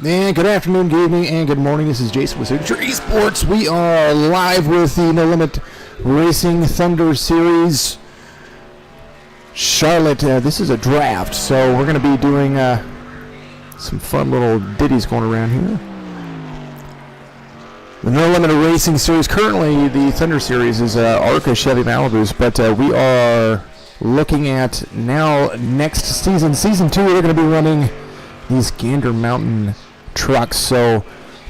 And good afternoon, good evening, and good morning. This is Jason with Signature Esports. We are live with the No Limit Racing Thunder Series. Charlotte, this is a draft, so we're going to be doing some fun little ditties going around here. The No Limit Racing Series, currently the Thunder Series is ARCA Chevy Malibus, but we are looking at now next season, Season 2, we're going to be running these Gander Mountain trucks. So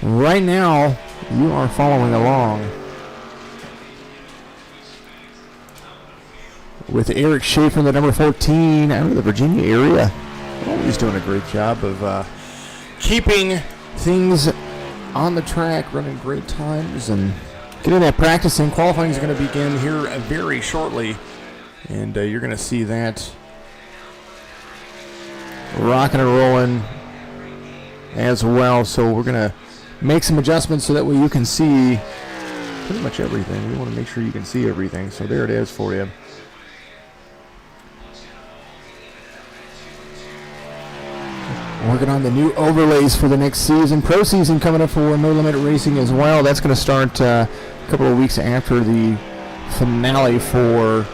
right now you are following along with Eric Schaefer, the number 14 out of the Virginia area. Always doing a great job of keeping things on the track, running great times and getting that practicing. Qualifying is going to begin here very shortly, and you're going to see that rocking and rolling as well. So we're going to make some adjustments so that way you can see pretty much everything. We want to make sure you can see everything. So there it is for you. Working on the new overlays for the next season. Pro season coming up for No Limit Racing as well. That's going to start a couple of weeks after the finale for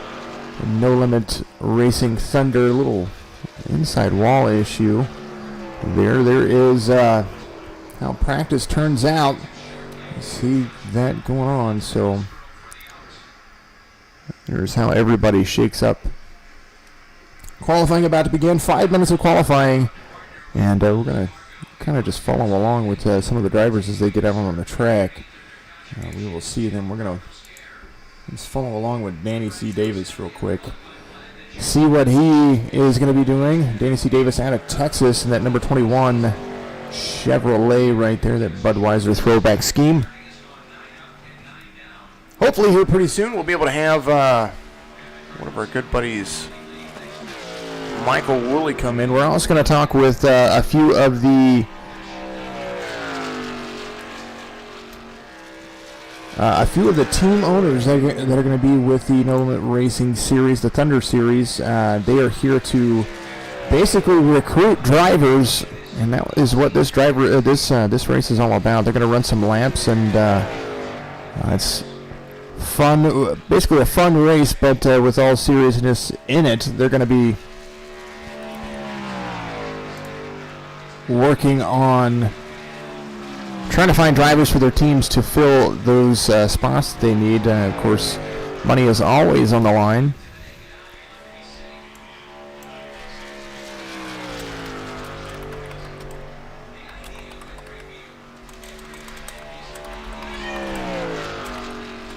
No Limit Racing Thunder. A little inside wall issue. There is how practice turns out. You see that going on. So there's how everybody shakes up. Qualifying about to begin. 5 minutes of qualifying, and we're going to kind of just follow along with some of the drivers as they get out on the track. We will see them. We're going to just follow along with Danny C. Davis real quick. See what he is going to be doing. Danny C. Davis out of Texas in that number 21 Chevrolet right there, that Budweiser throwback scheme. Hopefully here pretty soon we'll be able to have one of our good buddies, Michael Woolley, come in. We're also going to talk with a few of the team owners that are going to be with the No Limit Racing Series, the Thunder Series. They are here to basically recruit drivers, and that is what this race is all about. They're going to run some laps, and it's fun, basically a fun race, but with all seriousness in it. They're going to be working on trying to find drivers for their teams to fill those spots that they need. Of course, money is always on the line.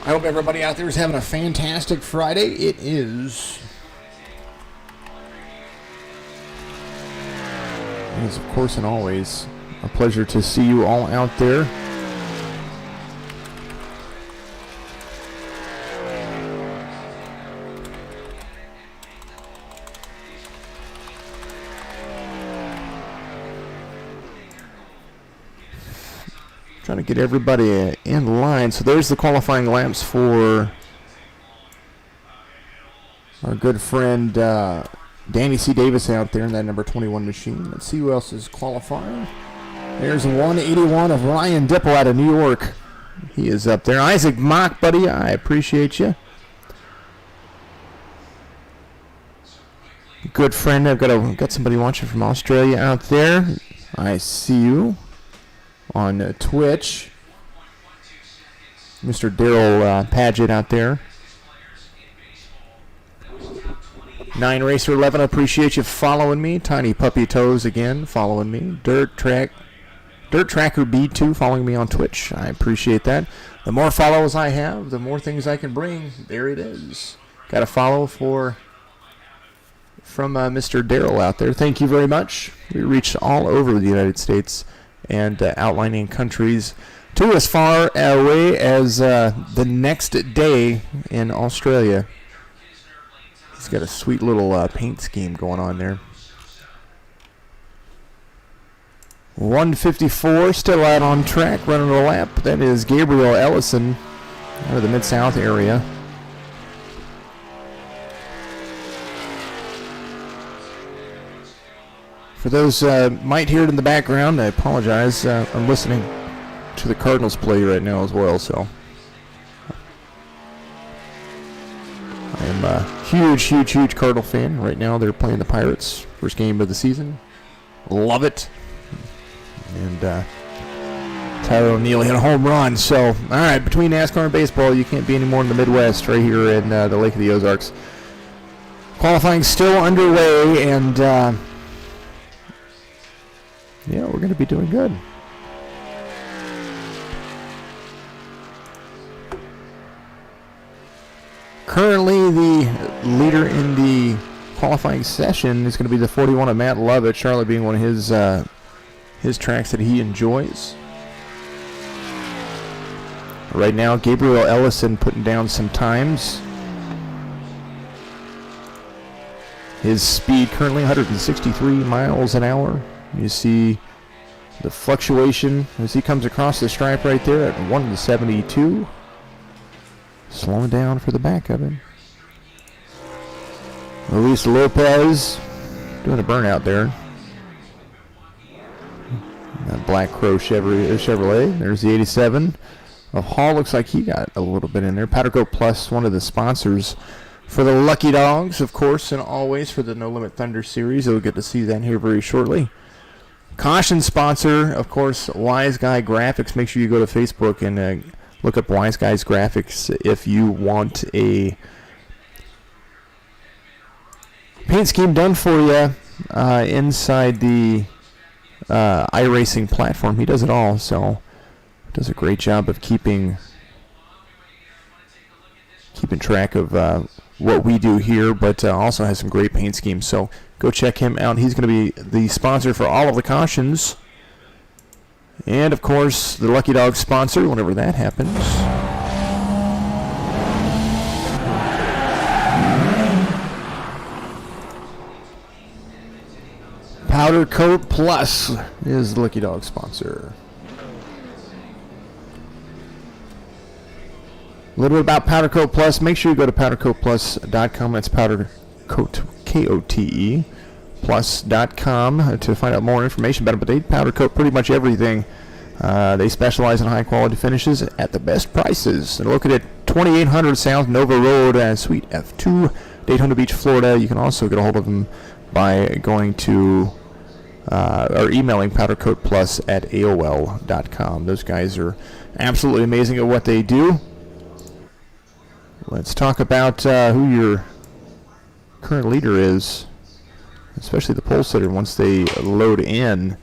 I hope everybody out there is having a fantastic Friday. It is, of course, and always a pleasure to see you all out there. Trying to get everybody in line. So there's the qualifying laps for our good friend Danny C. Davis out there in that number 21 machine. Let's see who else is qualifying. There's 181 of Ryan Dipple out of New York. He is up there. Isaac Mock, buddy, I appreciate you. Good friend. I've got somebody watching from Australia out there. I see you on Twitch. Mr. Daryl Paget out there. 9 Racer 11, I appreciate you following me. Tiny Puppy Toes again following me. Dirt Tracker B2 following me on Twitch. I appreciate that. The more follows I have, the more things I can bring. There it is. Got a follow from Mr. Daryl out there. Thank you very much. We reached all over the United States and outlining countries to as far away as the next day in Australia. He's got a sweet little paint scheme going on there. 154 still out on track, running a lap. That is Gabriel Ellison out of the Mid-South area. For those might hear it in the background, I apologize. I'm listening to the Cardinals play right now as well, so I am a huge Cardinal fan. Right now they're playing the Pirates. First game of the season. Love it. And Tyler O'Neill hit a home run. So, all right, between NASCAR and baseball, you can't be any more in the Midwest right here in the Lake of the Ozarks. Qualifying still underway, and yeah, we're going to be doing good. Currently, the leader in the qualifying session is going to be the 41 of Matt Lovett, Charlotte being one of his tracks that he enjoys. Right now, Gabriel Ellison putting down some times. His speed currently 163 miles an hour. You see the fluctuation as he comes across the stripe right there at 172. Slowing down for the back of him. Luis Lopez doing a burnout there. That Black Crow Chevrolet. There's the 87. Hall looks like he got a little bit in there. Powder Coat Plus, one of the sponsors for the Lucky Dogs, of course, and always for the No Limit Thunder Series. You'll get to see that here very shortly. Caution sponsor, of course, Wise Guy Graphics. Make sure you go to Facebook and look up Wise Guys Graphics if you want a paint scheme done for you inside the iRacing platform. He does it all, so does a great job of keeping track of what we do here, but also has some great paint schemes. So go check him out. He's going to be the sponsor for all of the cautions. And, of course, the Lucky Dog sponsor whenever that happens. Powder Coat Plus is the Lucky Dog sponsor. A little bit about Powder Coat Plus. Make sure you go to powdercoatplus.com. That's Powder Coat, K-O-T-E, plus.com to find out more information about it. But they powder coat pretty much everything. They specialize in high-quality finishes at the best prices. They're located at 2800 South Nova Road, Suite F2, Daytona Beach, Florida. You can also get a hold of them by going to or emailing powdercoatplus at AOL.com. Those guys are absolutely amazing at what they do. Let's talk about who your current leader is, especially the pole sitter once they load in.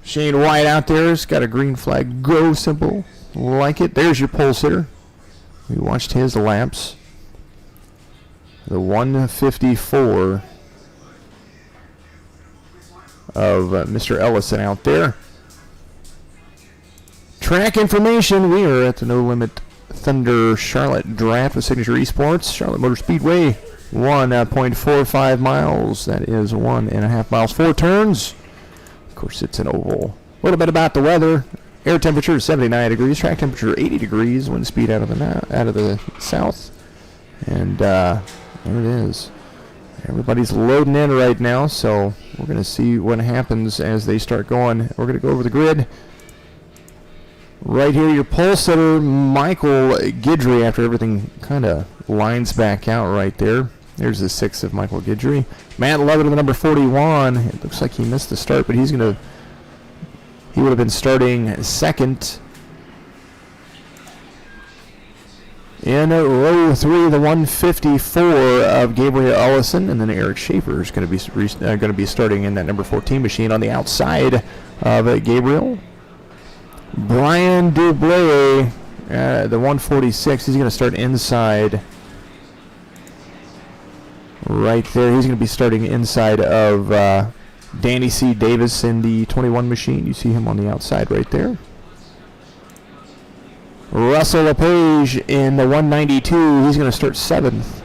Shane White out there has got a green flag go symbol. Like it. There's your pole sitter. We watched his laps. The 154 of Mr. Ellison out there. Track information. We are at the No Limit Thunder Charlotte Draft with Signature Esports. Charlotte Motor Speedway, 1.45 miles. That is 1.5 miles. 4 turns. Of course, it's an oval. A little bit about the weather. Air temperature is 79 degrees. Track temperature 80 degrees. Wind speed out of the south. And there it is. Everybody's loading in right now, so we're going to see what happens as they start going. We're going to go over the grid. Right here, your pole sitter, Michael Guidry, after everything kind of lines back out right there. There's the 6 of Michael Guidry. Matt Lovett with the number 41. It looks like he missed the start, but he would have been starting second. In row 3, the 154 of Gabriel Ellison, and then Eric Schaefer is going to be starting in that number 14 machine on the outside of Gabriel. Brian Dublé, the 146, he's going to start inside right there. He's going to be starting inside of Danny C. Davis in the 21 machine. You see him on the outside right there. Russell LePage in the 192, he's going to start 7th.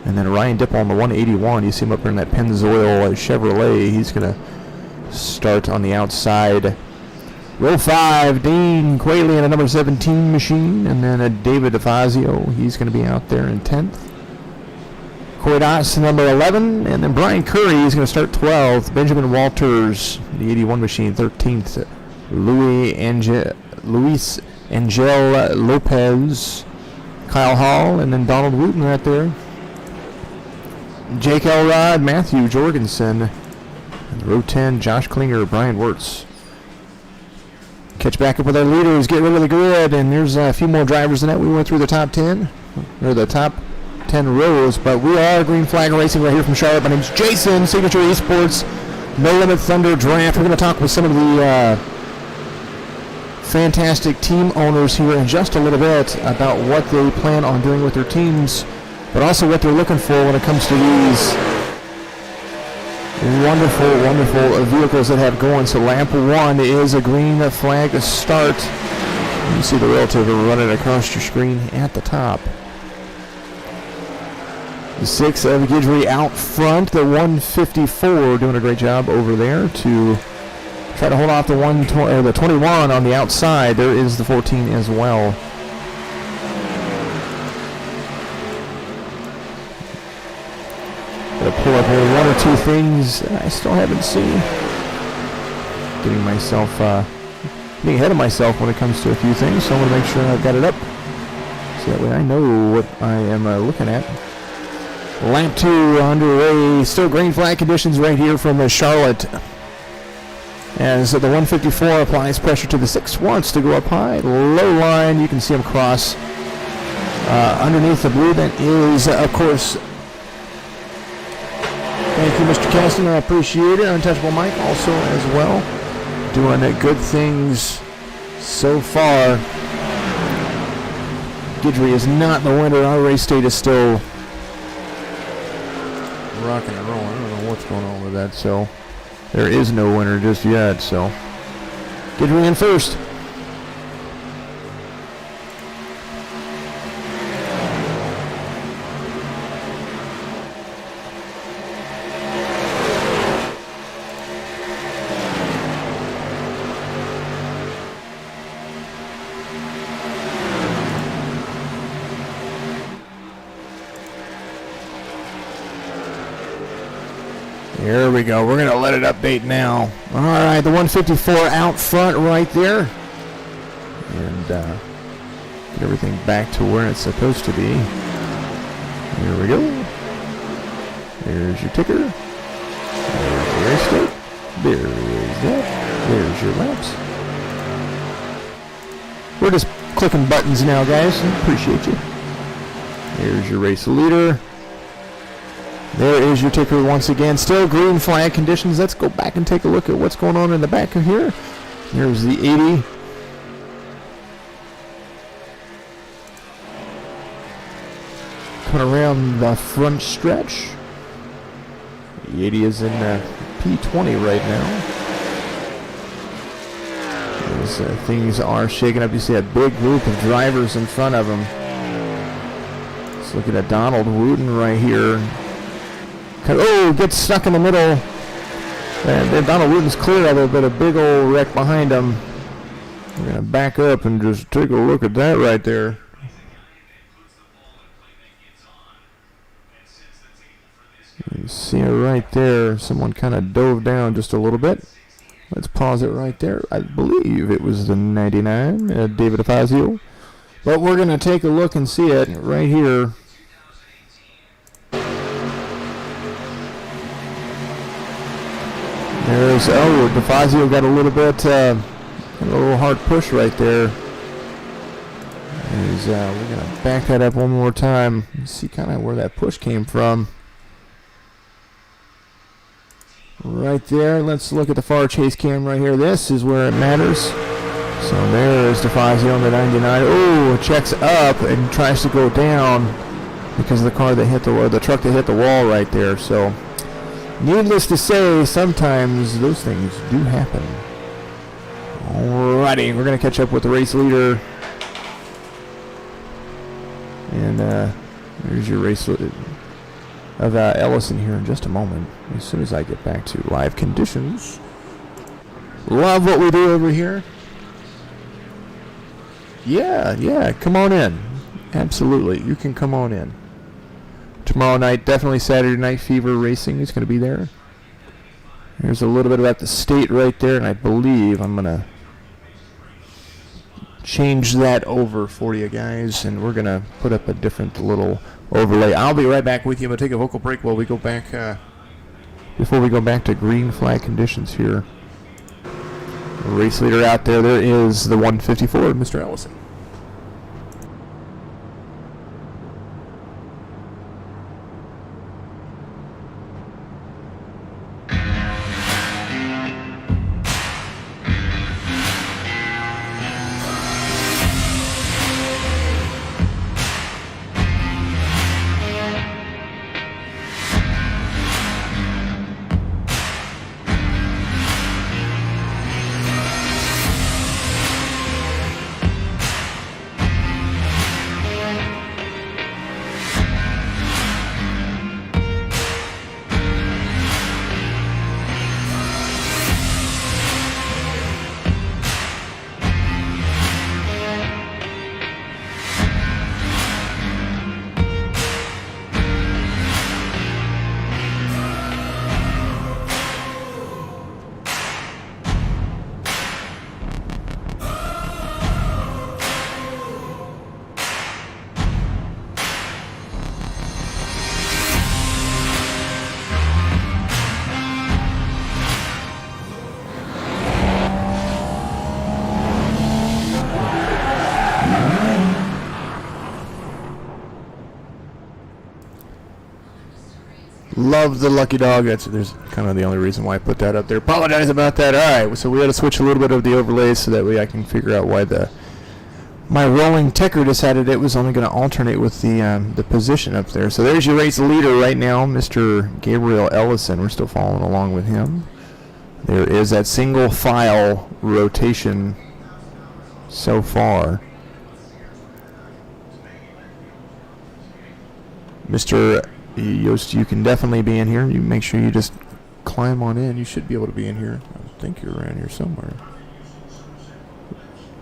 And then Ryan Dipple on the 181, you see him up there in that Pennzoil Chevrolet. He's going to start on the outside. Row 5, Dean Quayle in a number 17 machine, and then David DeFazio, he's going to be out there in 10th. Coidas, number 11, and then Brian Curry is going to start 12th. Benjamin Walters, the 81 machine, 13th. Luis Angel Lopez, Kyle Hall, and then Donald Wooten right there. Jake Elrod, Matthew Jorgensen, and row 10, Josh Klinger, Brian Wirtz. Catch back up with our leaders, get rid of the grid, and there's a few more drivers than that. We went through the top 10, or the top 10 rows, but we are Green Flag Racing right here from Charlotte. My name's Jason, Signature Esports, No Limit Thunder Draft. We're going to talk with some of the fantastic team owners here in just a little bit about what they plan on doing with their teams, but also what they're looking for when it comes to these wonderful vehicles that have going. So lap 1 is a green flag to start. You see the relative running across your screen at the top. The 6 of Guidry out front, the 154 doing a great job over there to try to hold off the 21 on the outside. There is the 14 as well. Gonna pull up here 1 or 2 things I still haven't seen. Getting ahead of myself when it comes to a few things, so I want to make sure I've got it up, so that way I know what I am looking at. Lap 2 underway. Still green flag conditions right here from Charlotte. As the 154 applies pressure to the 6, wants to go up high. Low line, you can see him cross. Underneath the blue, that is, of course, thank you, Mr. Caston. I appreciate it. Untouchable Mike also as well. Doing good things so far. Guidry is not the winner. Our race state is still rocking and rolling. I don't know what's going on with that, so there is no winner just yet. So Guidry in first. There we go. We're going to let it update now. All right, the 154 out front right there. And get everything back to where it's supposed to be. Here we go. There's your ticker. There's your race date. There is that. There's your laps. We're just clicking buttons now, guys. Appreciate you. There's your race leader. There is your ticker once again. Still green flag conditions. Let's go back and take a look at what's going on in the back of here. There's the 80. Coming around the front stretch. The 80 is in P20 right now. As things are shaking up, you see a big group of drivers in front of them. Let's look at Donald Wooten right here. Oh, gets stuck in the middle. And Donald Wooten's clear of it, but a big old wreck behind him. We're going to back up and just take a look at that right there. You see it right there. Someone kind of dove down just a little bit. Let's pause it right there. I believe it was the 99, David Afazio. But we're going to take a look and see it right here. There's Elrod. DeFazio got a little bit, a little hard push right there. We're going to back that up one more time and see kind of where that push came from. Right there. Let's look at the far chase cam right here. This is where it matters. So there's DeFazio on the 99. Oh, checks up and tries to go down because of the car that hit the truck that hit the wall right there. So needless to say, sometimes those things do happen. Alrighty, we're going to catch up with the race leader. And there's your race leader of Ellison here in just a moment, as soon as I get back to live conditions. Love what we do over here. Yeah, come on in. Absolutely, you can come on in. tomorrow night. Definitely Saturday Night Fever Racing is going to be there. There's a little bit about the state right there, and I believe I'm going to change that over for you guys, and we're going to put up a different little overlay. I'll be right back with you. I'm going to take a vocal break while we go back, before we go back to green flag conditions here. Race leader out there, there is the 154, Mr. Ellison. Love the lucky dog. There's kind of the only reason why I put that up there. Apologize about that. All right, so we had to switch a little bit of the overlays so that way I can figure out why my rolling ticker decided it was only going to alternate with the position up there. So there's your race leader right now, Mr. Gabriel Ellison. We're still following along with him. There is that single file rotation so far. Mr. Yost, you can definitely be in here. You make sure you just climb on in. You should be able to be in here. I think you're around here somewhere. I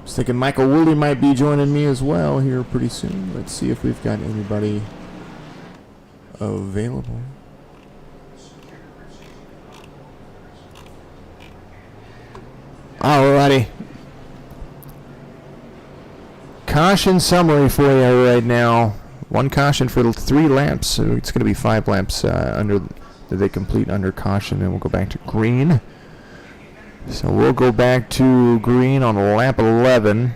was thinking Michael Woolley might be joining me as well here pretty soon. Let's see if we've got anybody available. Alrighty. Caution summary for you right now. One caution for 3 laps, so it's going to be 5 laps that they complete under caution, and we'll go back to green. So we'll go back to green on lap 11,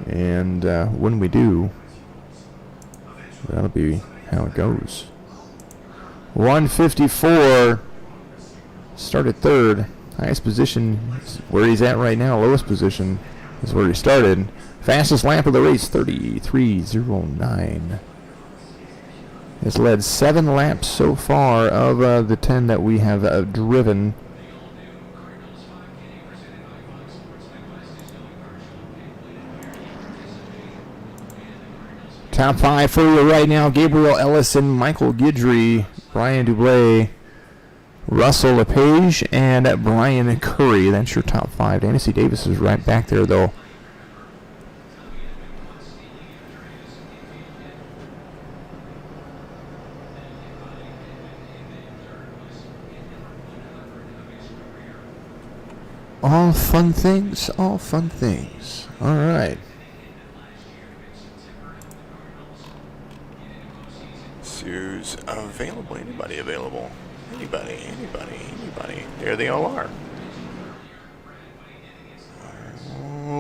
and when we do, that'll be how it goes. 154 started third. Highest position is where he's at right now. Lowest position is where he started. Fastest lap of the race, 33:09. Has led 7 laps so far of the 10 that we have driven. Top 5 for you right now: Gabriel Ellison, Michael Guidry, Brian Dublé, Russell LePage, and Brian Curry. That's your top 5. Danny C. Davis is right back there, though. All fun things, all fun things. All right. Who's available? Anybody available? Anybody. There they all are.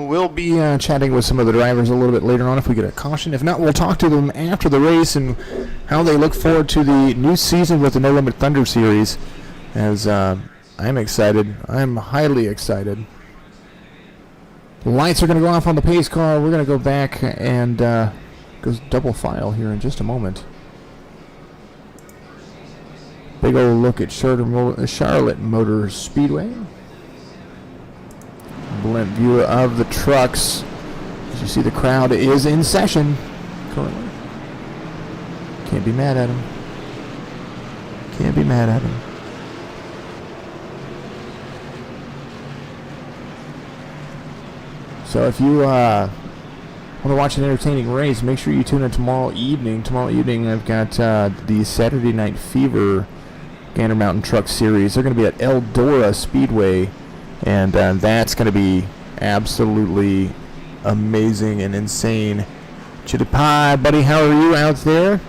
We'll be chatting with some of the drivers a little bit later on if we get a caution. If not, we'll talk to them after the race and how they look forward to the new season with the NLR Thunder Series, as I'm excited. I'm highly excited. The lights are going to go off on the pace car. We're going to go back and go double file here in just a moment. Big old look at Charlotte Motor Speedway. Blunt view of the trucks. As you see, the crowd is in session currently. Can't be mad at them. Can't be mad at them. So if you want to watch an entertaining race, make sure you tune in tomorrow evening. Tomorrow evening, I've got the Saturday Night Fever Gander Mountain Truck Series. They're going to be at Eldora Speedway, and that's going to be absolutely amazing and insane. Chitty Pie, buddy, how are you out there?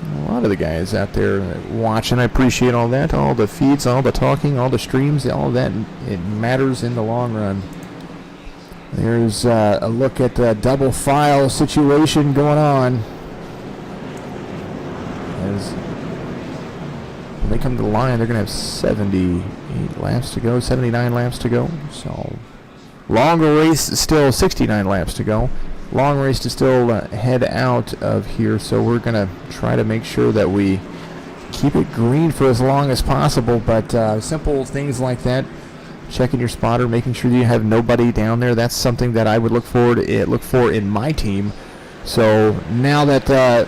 A lot of the guys out there watching, I appreciate all that. All the feeds, all the talking, all the streams, all of that, it matters in the long run. There's a look at the double file situation going on. As when they come to the line, they're going to have 78 laps to go, 79 laps to go. So, longer race, still 69 laps to go. Long race to still head out of here, so we're going to try to make sure that we keep it green for as long as possible, but simple things like that, checking your spotter, making sure that you have nobody down there, that's something that I would look for in my team. So now that the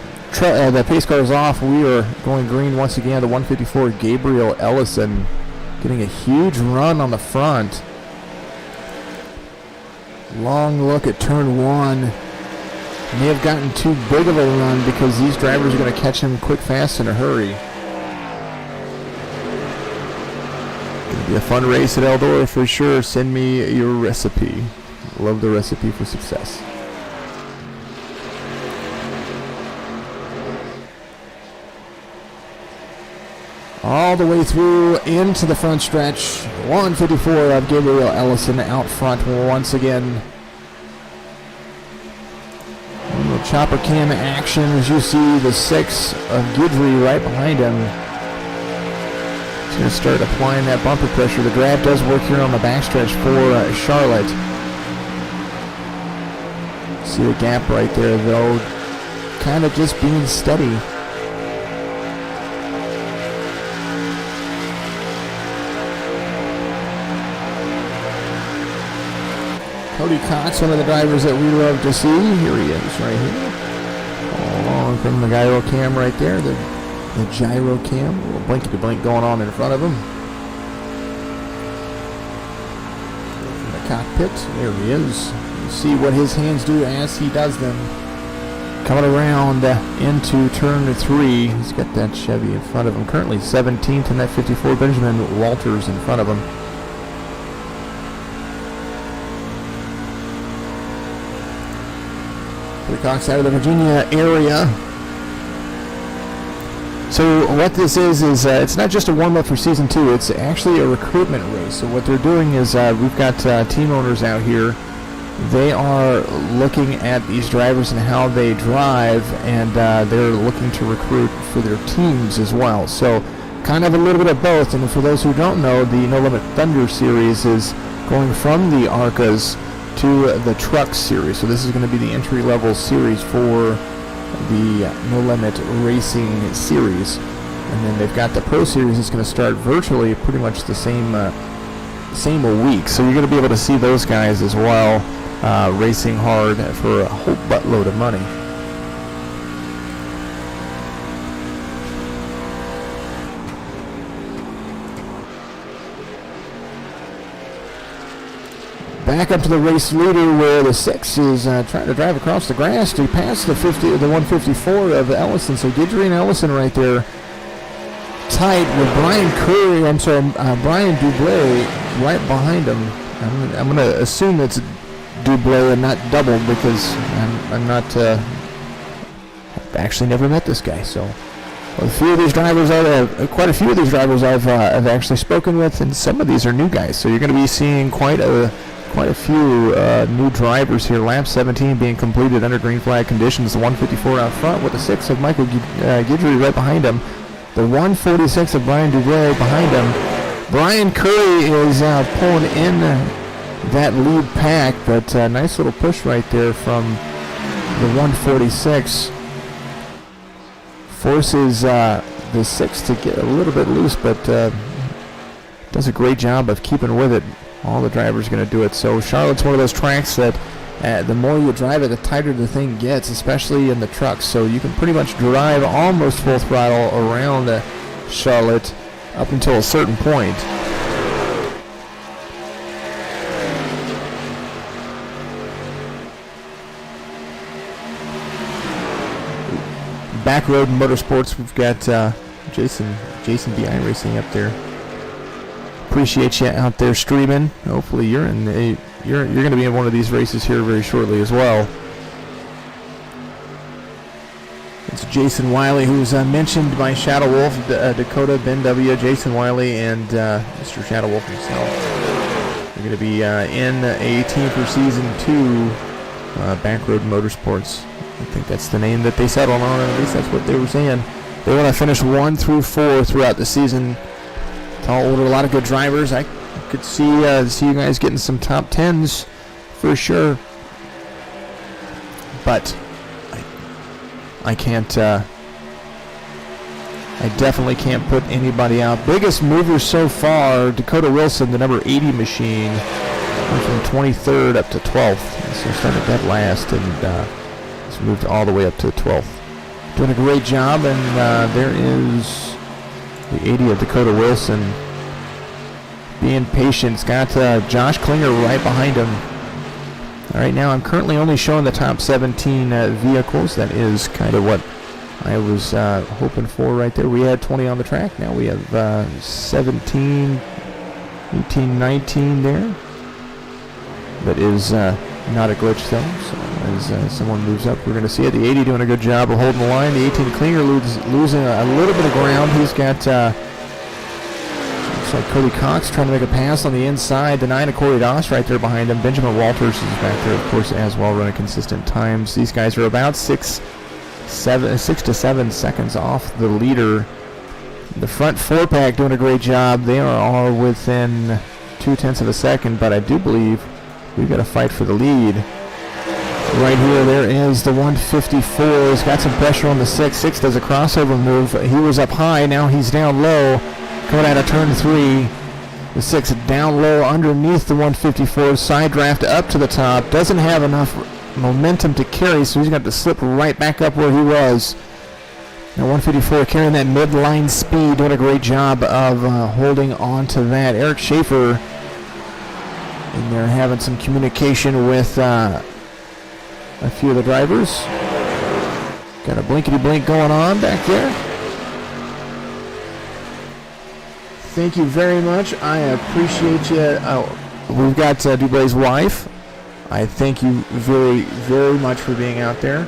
pace car is off, we are going green once again. The 154 Gabriel Ellison getting a huge run on the front. Long look at turn one. May have gotten too big of a run because these drivers are going to catch him quick, fast, in a hurry. Going to be a fun race at Eldora for sure. Send me your recipe. Love the recipe for success. All the way through into the front stretch. 154 of Gabriel Ellison out front once again. A little chopper cam action as you see the 6 of Guidry right behind him. He's going to start applying that bumper pressure. The grab does work here on the backstretch for Charlotte. See the gap right there though. Kind of just being steady. Cody Cox, one of the drivers that we love to see. Here he is, right here. All along from the gyro cam right there, the gyro cam. A little blinky-to-blink going on in front of him. From the cockpit, there he is. You see what his hands do as he does them. Coming around into turn 3. He's got that Chevy in front of him. Currently 17th in that 54. Benjamin Walters in front of him. Cox out of the Virginia area. So what this is it's not just a warm-up for Season 2, it's actually a recruitment race. So what they're doing is we've got team owners out here. They are looking at these drivers and how they drive, and they're looking to recruit for their teams as well. So kind of a little bit of both. And for those who don't know, the No Limit Thunder Series is going from the ARCAs to the Truck Series. So this is going to be the entry-level series for the No Limit Racing Series. And then they've got the Pro Series that's going to start virtually pretty much the same week. So you're going to be able to see those guys as well racing hard for a whole buttload of money. Back up to the race leader where the 6 is trying to drive across the grass to pass the 154 of Ellison. So Guidry and Ellison right there tight with Brian Dublé right behind him. I'm going to assume it's Dublé and not double because I'm not I've actually never met this guy. So quite a few of these drivers I've actually spoken with, and some of these are new guys. So you're going to be seeing quite a few new drivers here. Lap 17 being completed under green flag conditions. The 154 out front with the 6 of Michael Guidry right behind him. The 146 of Brian Dublé behind him. Brian Curry is pulling in that lead pack, but nice little push right there from the 146. Forces the 6 to get a little bit loose, but does a great job of keeping with it. All the drivers are going to do it. So Charlotte's one of those tracks that the more you drive it, the tighter the thing gets, especially in the trucks. So you can pretty much drive almost full throttle around Charlotte up until a certain point. Back Road Motorsports. We've got Jason BI Racing up there. Appreciate you out there streaming. Hopefully you're going to be in one of these races here very shortly as well. It's Jason Wiley, who's mentioned by Shadow Wolf, Dakota, Ben W, Jason Wiley, and Mr. Shadow Wolf himself. They're going to be in a team for Season 2, Back Road Motorsports. I think that's the name that they settled on, at least that's what they were saying. They want to finish 1 through 4 throughout the season. Tall order, a lot of good drivers. I could see you guys getting some top 10s for sure. But I can't, I definitely can't put anybody out. Biggest mover so far, Dakota Wilson, the number 80 machine, went from 23rd up to 12th. So started dead last and has moved all the way up to 12th. Doing a great job, and there is the 80 of Dakota Wilson. Being patient. It's got Josh Klinger right behind him. All right, now I'm currently only showing the top 17 vehicles. That is kind of what I was hoping for right there. We had 20 on the track. Now we have 17, 18, 19 there. That is not a glitch though. So as someone moves up, we're going to see it. The 80 doing a good job of holding the line. The 18 Klinger losing a little bit of ground. He's got looks like Cody Cox trying to make a pass on the inside. The 9 of Corey Doss right there behind him. Benjamin Walters is back there, of course, as well, running consistent times. These guys are about 6 to 7 seconds off the leader. The front 4-pack doing a great job. They are within 0.2 of a second, but I do believe we've got to fight for the lead. Right here, there is the 154. He's got some pressure on the 6. 6 does a crossover move. He was up high. Now he's down low. Coming out of turn 3. The 6 down low underneath the 154. Side draft up to the top. Doesn't have enough momentum to carry, so he's got to slip right back up where he was. Now 154 carrying that midline speed. Doing a great job of holding on to that. Eric Schaefer in there having some communication with a few of the drivers. Got a blinkety-blink going on back there. Thank you very much. I appreciate you. We've got Dublay's wife. I thank you very, very much for being out there.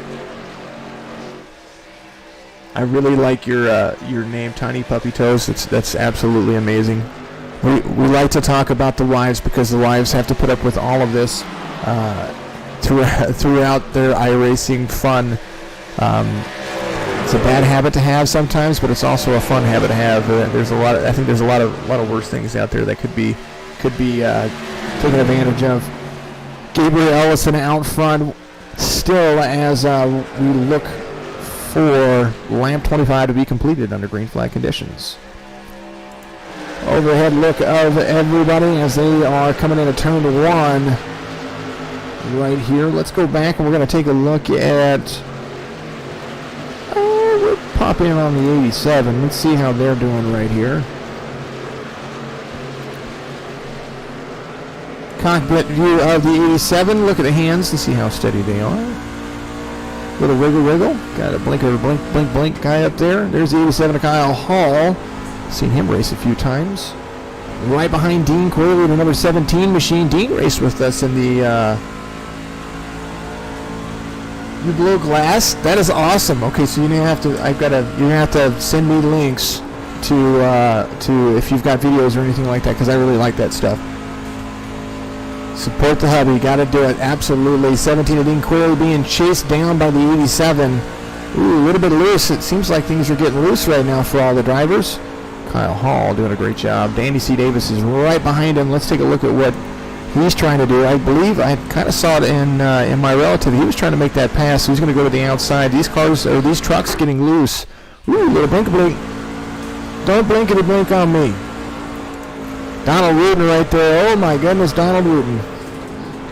I really like your name, Tiny Puppy Toes. That's absolutely amazing. We like to talk about the wives because the wives have to put up with all of this throughout their iRacing fun. It's a bad habit to have sometimes, but it's also a fun habit to have. I think there's a lot of worse things out there that could be taken advantage of. Gabriel Ellison out front, still as we look for Lamp 25 to be completed under green flag conditions. Overhead look of everybody as they are coming into turn 1 right here. Let's go back and we're going to take a look at. We'll pop in on the 87. Let's see how they're doing right here. Cockpit view of the 87. Look at the hands to see how steady they are. Little wiggle. Got a blink guy up there. There's the 87 of Kyle Hall. Seen him race a few times. Right behind Dean Quayle, the number 17 machine. Dean raced with us in the You Blow Glass. That is awesome. Okay, so you're gonna have to send me links to if you've got videos or anything like that, because I really like that stuff. Support the hubby, gotta do it. Absolutely. 17 of Dean Quayle being chased down by the 87. Ooh, a little bit loose. It seems like things are getting loose right now for all the drivers. Kyle Hall doing a great job. Danny C. Davis is right behind him. Let's take a look at what he's trying to do. I believe I kind of saw it in my relative. He was trying to make that pass. So he's going to go to the outside. These trucks getting loose. Ooh, little blink. Don't blink on me. Donald Wooten right there. Oh my goodness, Donald Wooten.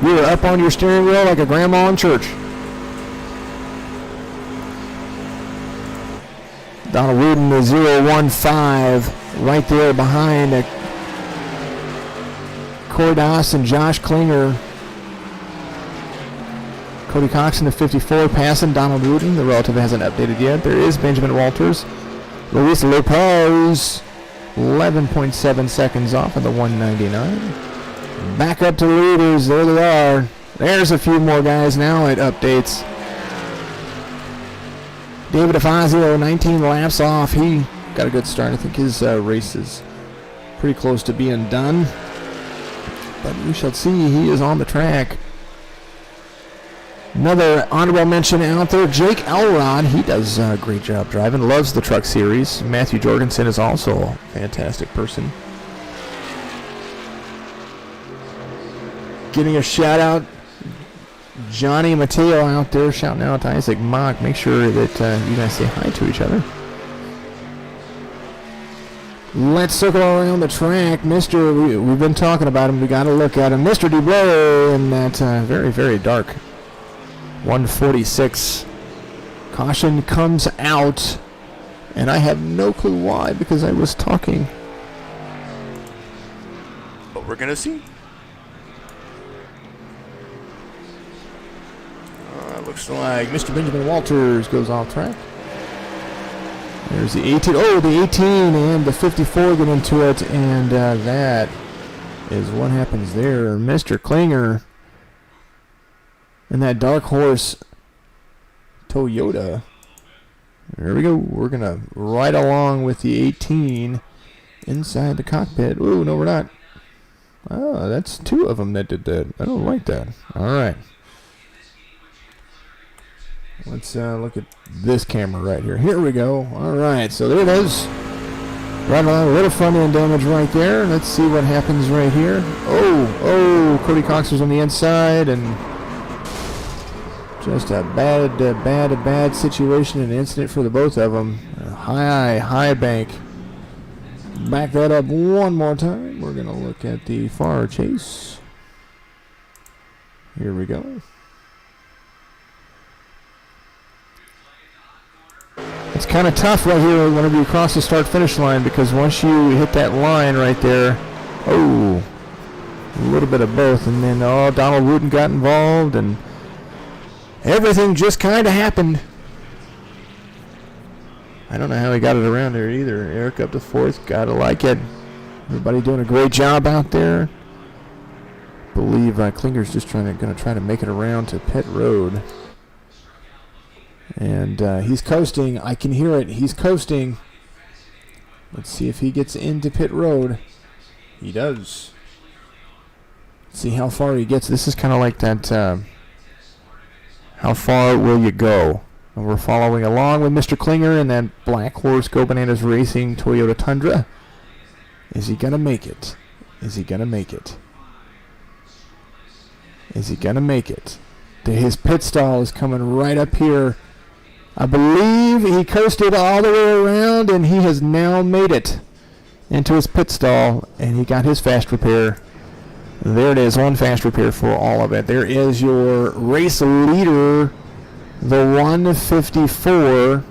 You were up on your steering wheel like a grandma in church. Donald Wooten, the 015, right there behind Corey Doss and Josh Klinger. Cody Cox in the 54 passing Donald Wooten. The relative hasn't updated yet. There is Benjamin Walters. Luis Lopez, 11.7 seconds off of the 199. Back up to the leaders. There they are. There's a few more guys now. It updates. David Afazio, 19 laps off. He got a good start. I think his race is pretty close to being done. But we shall see. He is on the track. Another honorable mention out there, Jake Elrod. He does a great job driving. Loves the truck series. Matthew Jorgensen is also a fantastic person. Getting a shout out, Johnny Mateo out there shouting out to Isaac Mock. Make sure that you guys say hi to each other. Let's circle around the track. We've been talking about him. We got to look at him. Mr. DeBray in that very, very dark 146. Caution comes out, and I have no clue why, because I was talking. But we're going to see. Looks like Mr. Benjamin Walters goes off track. There's the 18. Oh, the 18 and the 54 get into it, and that is what happens there. Mr. Klinger and that Dark Horse Toyota. There we go. We're going to ride along with the 18 inside the cockpit. Ooh, no, we're not. Oh, that's two of them that did that. I don't like that. All right. Let's look at this camera right here. Here we go. All right, so there it is. Right along, a little front end damage right there. Let's see what happens right here. Oh, Cody Cox was on the inside, and just a bad situation and incident for the both of them. High bank. Back that up one more time. We're going to look at the far chase. Here we go. It's kind of tough right here whenever you cross the start-finish line, because once you hit that line right there, a little bit of both, and then Donald Wooten got involved, and everything just kind of happened. I don't know how he got it around there either. Eric up to fourth, gotta like it. Everybody doing a great job out there. I believe Klinger's just going to try to make it around to pit road. And he's coasting. I can hear it. He's coasting. Let's see if he gets into pit road. He does. Let's see how far he gets. This is kind of like that, how far will you go? And we're following along with Mr. Klinger and that Black Horse Go Bananas Racing Toyota Tundra. Is he going to make it? Is he going to make it? Is he going to make it? His pit stall is coming right up here. I believe he coasted all the way around, and he has now made it into his pit stall, and he got his fast repair. There it is, one fast repair for all of it. There is your race leader, the 154.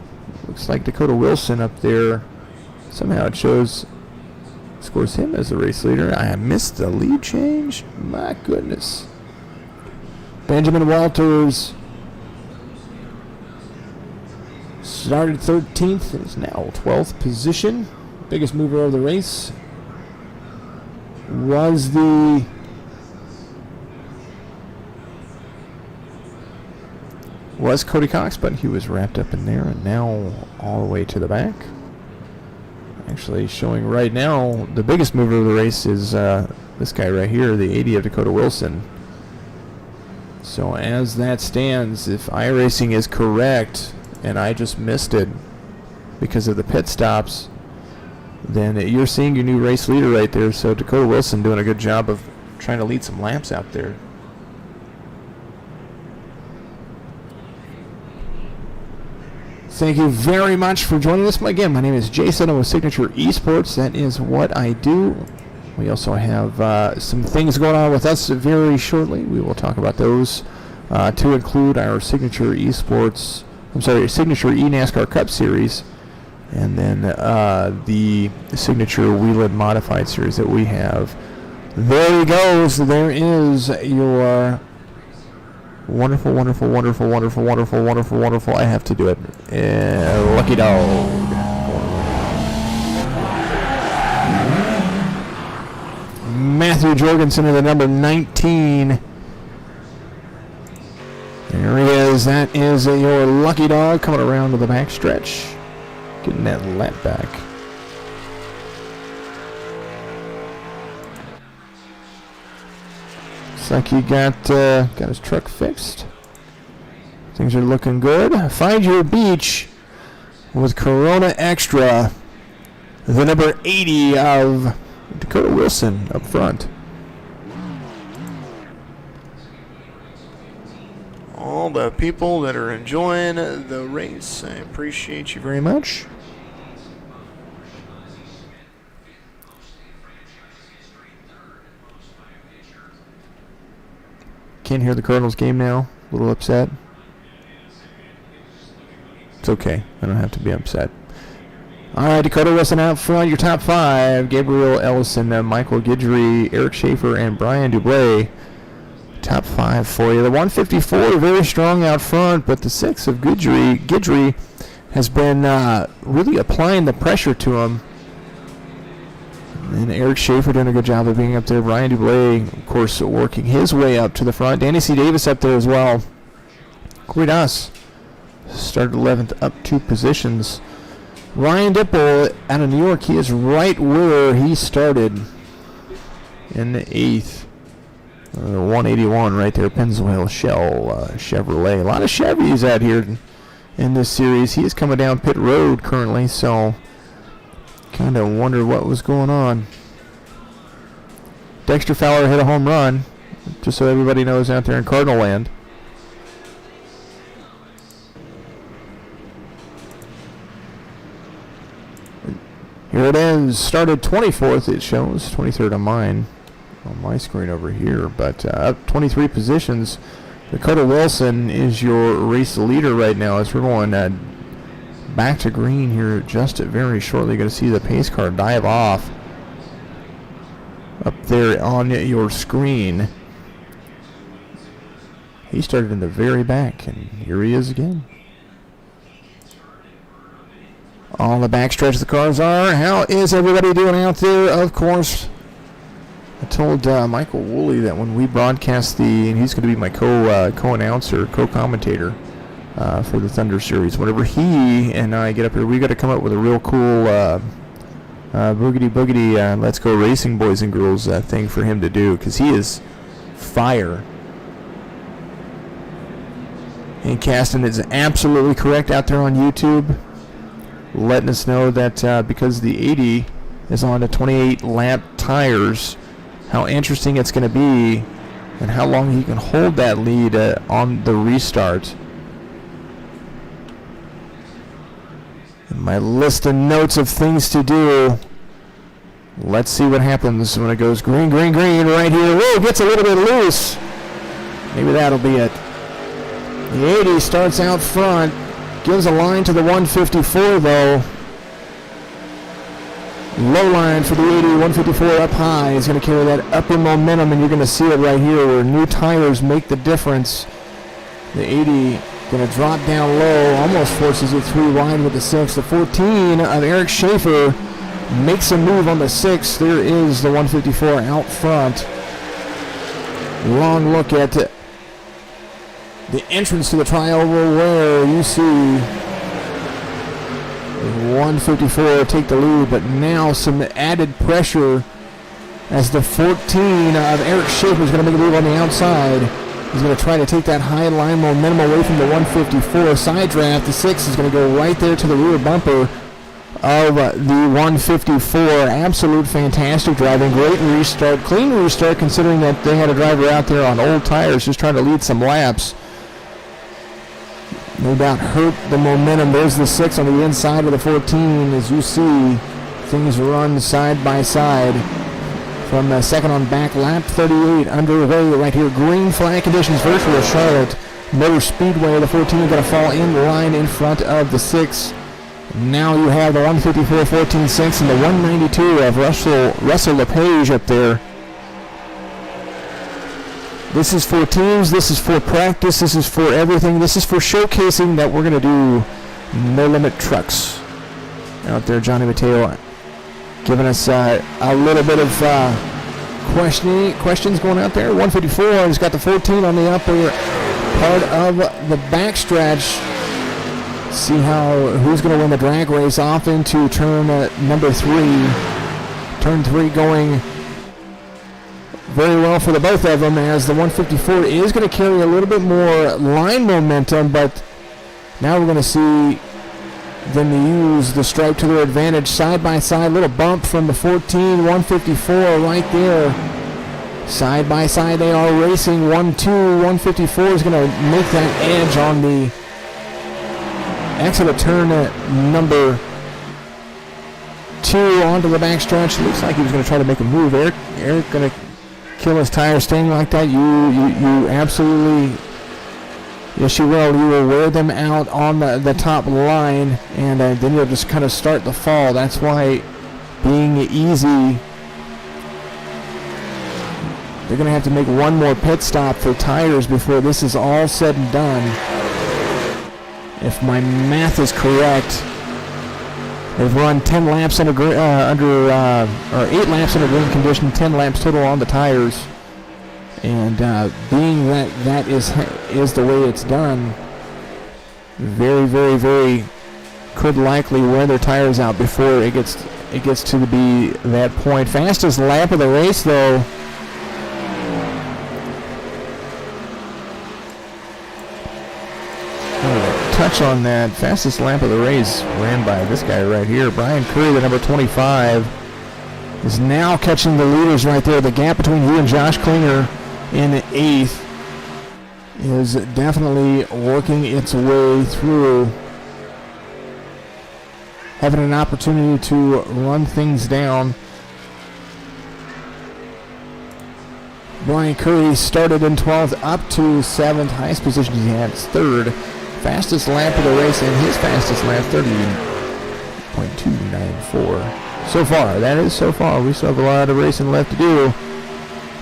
Looks like Dakota Wilson up there. Somehow it scores him as the race leader. I missed the lead change. My goodness. Benjamin Walters started 13th and is now 12th position. Biggest mover of the race was Cody Cox, but he was wrapped up in there, and now all the way to the back. Actually showing right now the biggest mover of the race is this guy right here, the 80 of Dakota Wilson. So as that stands, if iRacing is correct, and I just missed it because of the pit stops, then you're seeing your new race leader right there. So Dakota Wilson doing a good job of trying to lead some laps out there. Thank you very much for joining us. Again, my name is Jason. I'm with Signature Esports. That is what I do. We also have some things going on with us very shortly. We will talk about those to include our Signature Esports, Signature eNASCAR Cup Series, and then the Signature Wheeling Modified Series that we have. There he goes. There is your Wonderful, wonderful, wonderful, wonderful, wonderful, wonderful, wonderful. I have to do it. Lucky dog. Matthew Jorgensen in the number 19. There he is. That is your lucky dog coming around to the back stretch. Getting that lap back. Looks like he got his truck fixed. Things are looking good. Find your beach with Corona Extra. The number 80 of Dakota Wilson up front. All the people that are enjoying the race, I appreciate you very much. Can't hear the Cardinals game now. A little upset. It's okay. I don't have to be upset. All right, Dakota Wilson out front. Your top five: Gabriel Ellison, Michael Guidry, Eric Schaefer, and Brian Dublé. Top five for you. The 154 very strong out front, but the 6 of Guidry has been really applying the pressure to him. And Eric Schaefer doing a good job of being up there. Brian Dublé, of course, working his way up to the front. Danny C. Davis up there as well. Corey Das started 11th, up 2 positions. Ryan Dipple out of New York, he is right where he started in the 8th. 181 right there, Pennzoil Shell Chevrolet. A lot of Chevys out here in this series. He is coming down pit road currently, so kind of wonder what was going on. Dexter Fowler hit a home run, just so everybody knows out there in Cardinal land. Here it is, started 24th, it shows, 23rd on mine, on my screen over here, but up 23 positions. Dakota Wilson is your race leader right now as we're going back to green here just very shortly. Going to see the pace car dive off up there on your screen. He started in the very back, and here he is again. On the backstretch the cars are. How is everybody doing out there? Of course, I told Michael Woolley that when we broadcast and he's going to be my co-announcer, co-commentator for the Thunder Series. Whenever he and I get up here, we got to come up with a real cool boogity let's go racing boys and girls thing for him to do, because he is fire. And Caston is absolutely correct out there on YouTube, letting us know that because the 80 is on the 28 lap tires, how interesting it's going to be and how long he can hold that lead on the restart. And my list of notes of things to do. Let's see what happens when it goes green, green, green right here. Whoa, gets a little bit loose. Maybe that'll be it. The 80 starts out front. Gives a line to the 154 though. Low line for the 80, 154 up high is going to carry that upper momentum, and you're going to see it right here where new tires make the difference. The 80 going to drop down low, almost forces it through wide with the 6. The 14 of Eric Schaefer makes a move on the 6. There is the 154 out front. Long look at the entrance to the trioval where you see 154 take the lead, but now some added pressure as the 14 of Eric Schaefer is going to make a move on the outside. He's going to try to take that high line momentum away from the 154. Side draft, the 6 is going to go right there to the rear bumper of the 154. Absolute fantastic driving. Great restart. Clean restart considering that they had a driver out there on old tires just trying to lead some laps. No doubt hurt the momentum. There's the 6 on the inside of the 14. As you see, things run side by side. From the second on back, lap 38 underway right here. Green flag conditions, virtual Charlotte. Motor Speedway, the 14 going to fall in line in front of the 6. Now you have the 154, 14, 6, and the 192 of Russell LePage up there. This is for teams, this is for practice, this is for everything. This is for showcasing that we're going to do no-limit trucks out there. Johnny Mateo giving us a little bit of questions going out there. 154, he's got the 14 on the upper part of the backstretch. See who's going to win the drag race off into turn number 3. Turn 3 going very well for the both of them, as the 154 is going to carry a little bit more line momentum, but now we're going to see them use the stripe to their advantage. Side by side, little bump from the 14, 154 right there. Side by side they are racing 1-2. 154 is going to make that edge on the exit of turn number 2 onto the backstretch. Looks like he was going to try to make a move. Eric going to kill his tire staying like that. You absolutely, yes you will. You will wear them out on the top line, and then you'll just kind of start the fall. That's why being easy, they're going to have to make one more pit stop for tires before this is all said and done. If my math is correct, they've run 10 laps or 8 laps under green condition, 10 laps total on the tires. And being that is the way it's done, very, very, very could likely wear their tires out before it gets to be that point. Fastest lap of the race, though. Touch on that. Fastest lap of the race ran by this guy right here. Brian Curry, the number 25, is now catching the leaders right there. The gap between he and Josh Klinger in 8th is definitely working its way through, having an opportunity to run things down. Brian Curry started in 12th up to 7th. Highest position he had is 3rd. Fastest lap of the race, and his fastest lap, 30.294. So far, that is so far. We still have a lot of racing left to do.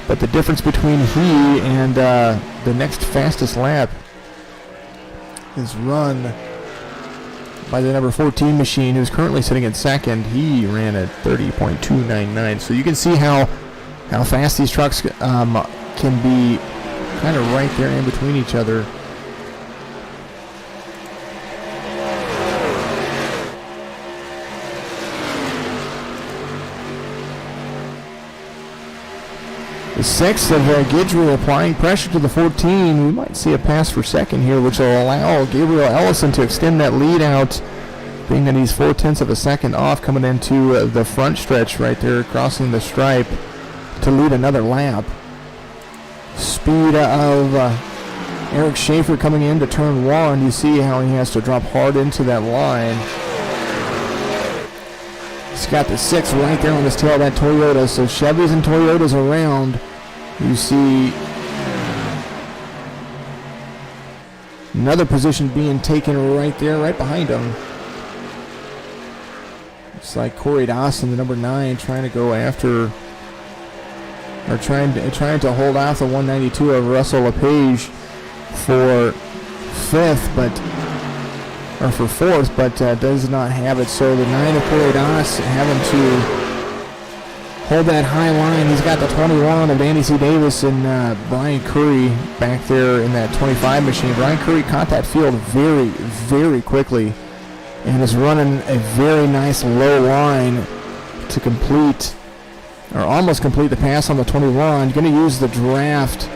But the difference between he and the next fastest lap is run by the number 14 machine, who's currently sitting in 2nd. He ran at 30.299. So you can see how fast these trucks can be kind of right there in between each other. The 6th of Guidry applying pressure to the 14. We might see a pass for 2nd here, which will allow Gabriel Ellison to extend that lead out, being that he's 0.4 of a second off coming into the front stretch right there, crossing the stripe to lead another lap. Speed of Eric Schaefer coming into turn 1. You see how he has to drop hard into that line. He's got the 6 right there on his tail of that Toyota. So Chevys and Toyotas around. You see another position being taken right there, right behind him. It's like Corey Dawson, the number 9, trying to go after, or trying to hold off the 192 of Russell LePage for 5th, or for 4th, but does not have it. So the 9 of Corey Dawson having to hold that high line. He's got the 21 of Danny C. Davis and Brian Curry back there in that 25 machine. Brian Curry caught that field very, very quickly and is running a very nice low line to complete, or almost complete, the pass on the 21. Going to use the draft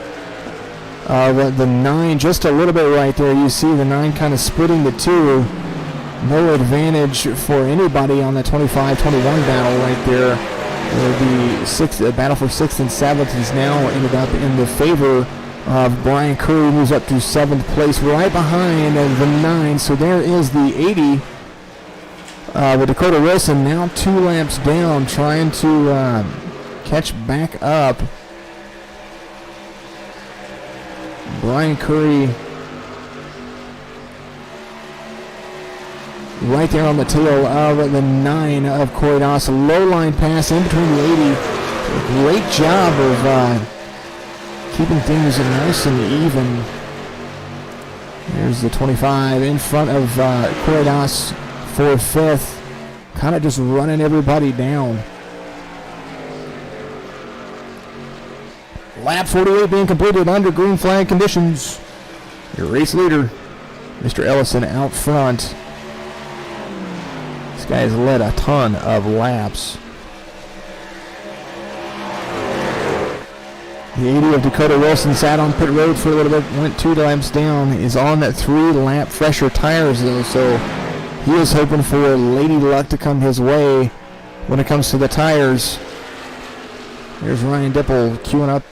of the 9 just a little bit right there. You see the 9 kind of splitting the 2. No advantage for anybody on the 25-21 battle right there. The battle for 6th and 7th has now ended up in the favor of Brian Curry, moves up to 7th place right behind the 9. So there is the 80 with Dakota Wilson now 2 laps down, trying to catch back up. Brian Curry right there on the tail of the 9 of Corey Dawson. Low line pass in between the 80. A great job of keeping things nice and even. There's the 25 in front of Cody Cox for 5th. Kind of just running everybody down. Lap 48 being completed under green flag conditions. Your race leader, Mr. Ellison, out front. This guy has led a ton of laps. The 80 of Dakota Wilson sat on pit road for a little bit, went 2 laps down, is on that 3-lap fresher tires though, so he is hoping for lady luck to come his way when it comes to the tires. There's Ryan Dipple queuing up,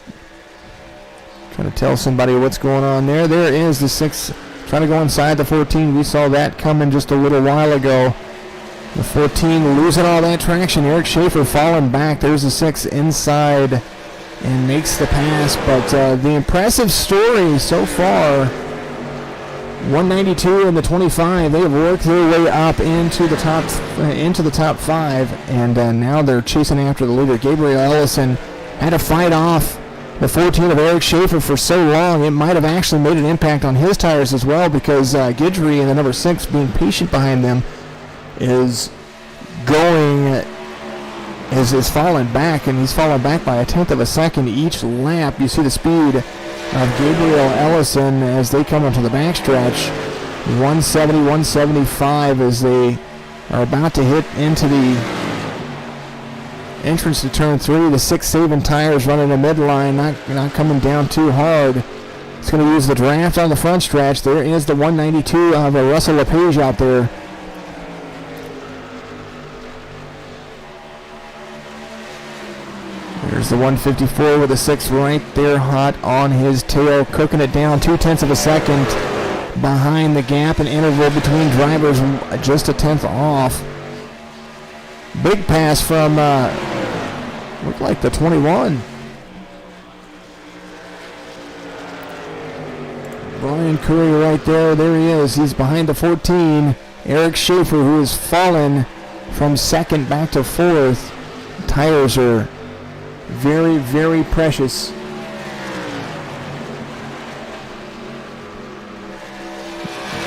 trying to tell somebody what's going on there. There is the 6 trying to go inside the 14. We saw that coming just a little while ago. The 14 losing all that traction. Eric Schaefer falling back. There's the 6 inside and makes the pass. But the impressive story so far, 192 and the 25. They have worked their way up into the top 5, and now they're chasing after the leader. Gabriel Ellison had to fight off the 14 of Eric Schaefer for so long. It might have actually made an impact on his tires as well, because Guidry and the number 6 being patient behind them is falling back, and he's fallen back by 1/10 of a second each lap. You see the speed of Gabriel Ellison as they come onto the backstretch. 170, 175 as they are about to hit into the entrance to turn 3. The 6 saving tires running a midline, not coming down too hard. It's going to use the draft on the front stretch. There is the 192 of Russell LePage out there. There's the 154 with the 6 right there hot on his tail, cooking it down 0.2 of a second behind the gap and interval between drivers, just 1/10 off. Big pass from, looked like the 21. Brian Curry right there. There he is. He's behind the 14. Eric Schaefer, who has fallen from 2nd back to 4th. Tires are very, very precious.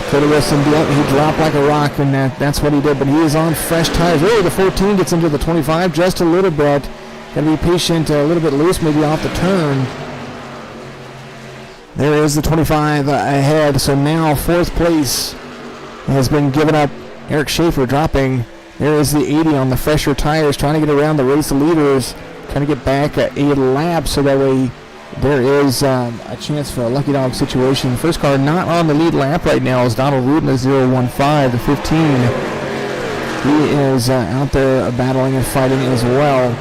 Cody Wilson, he dropped like a rock, and that's what he did, but he is on fresh tires. Oh, the 14 gets into the 25 just a little bit. Got to be patient, a little bit loose, maybe off the turn. There is the 25 ahead, so now 4th place has been given up. Eric Schaefer dropping. There is the 80 on the fresher tires, trying to get around the race leaders. Trying to get back a lap so that way there is a chance for a lucky dog situation. The first car not on the lead lap right now is Donald Rudin, the 015, the 15. He is out there battling and fighting as well.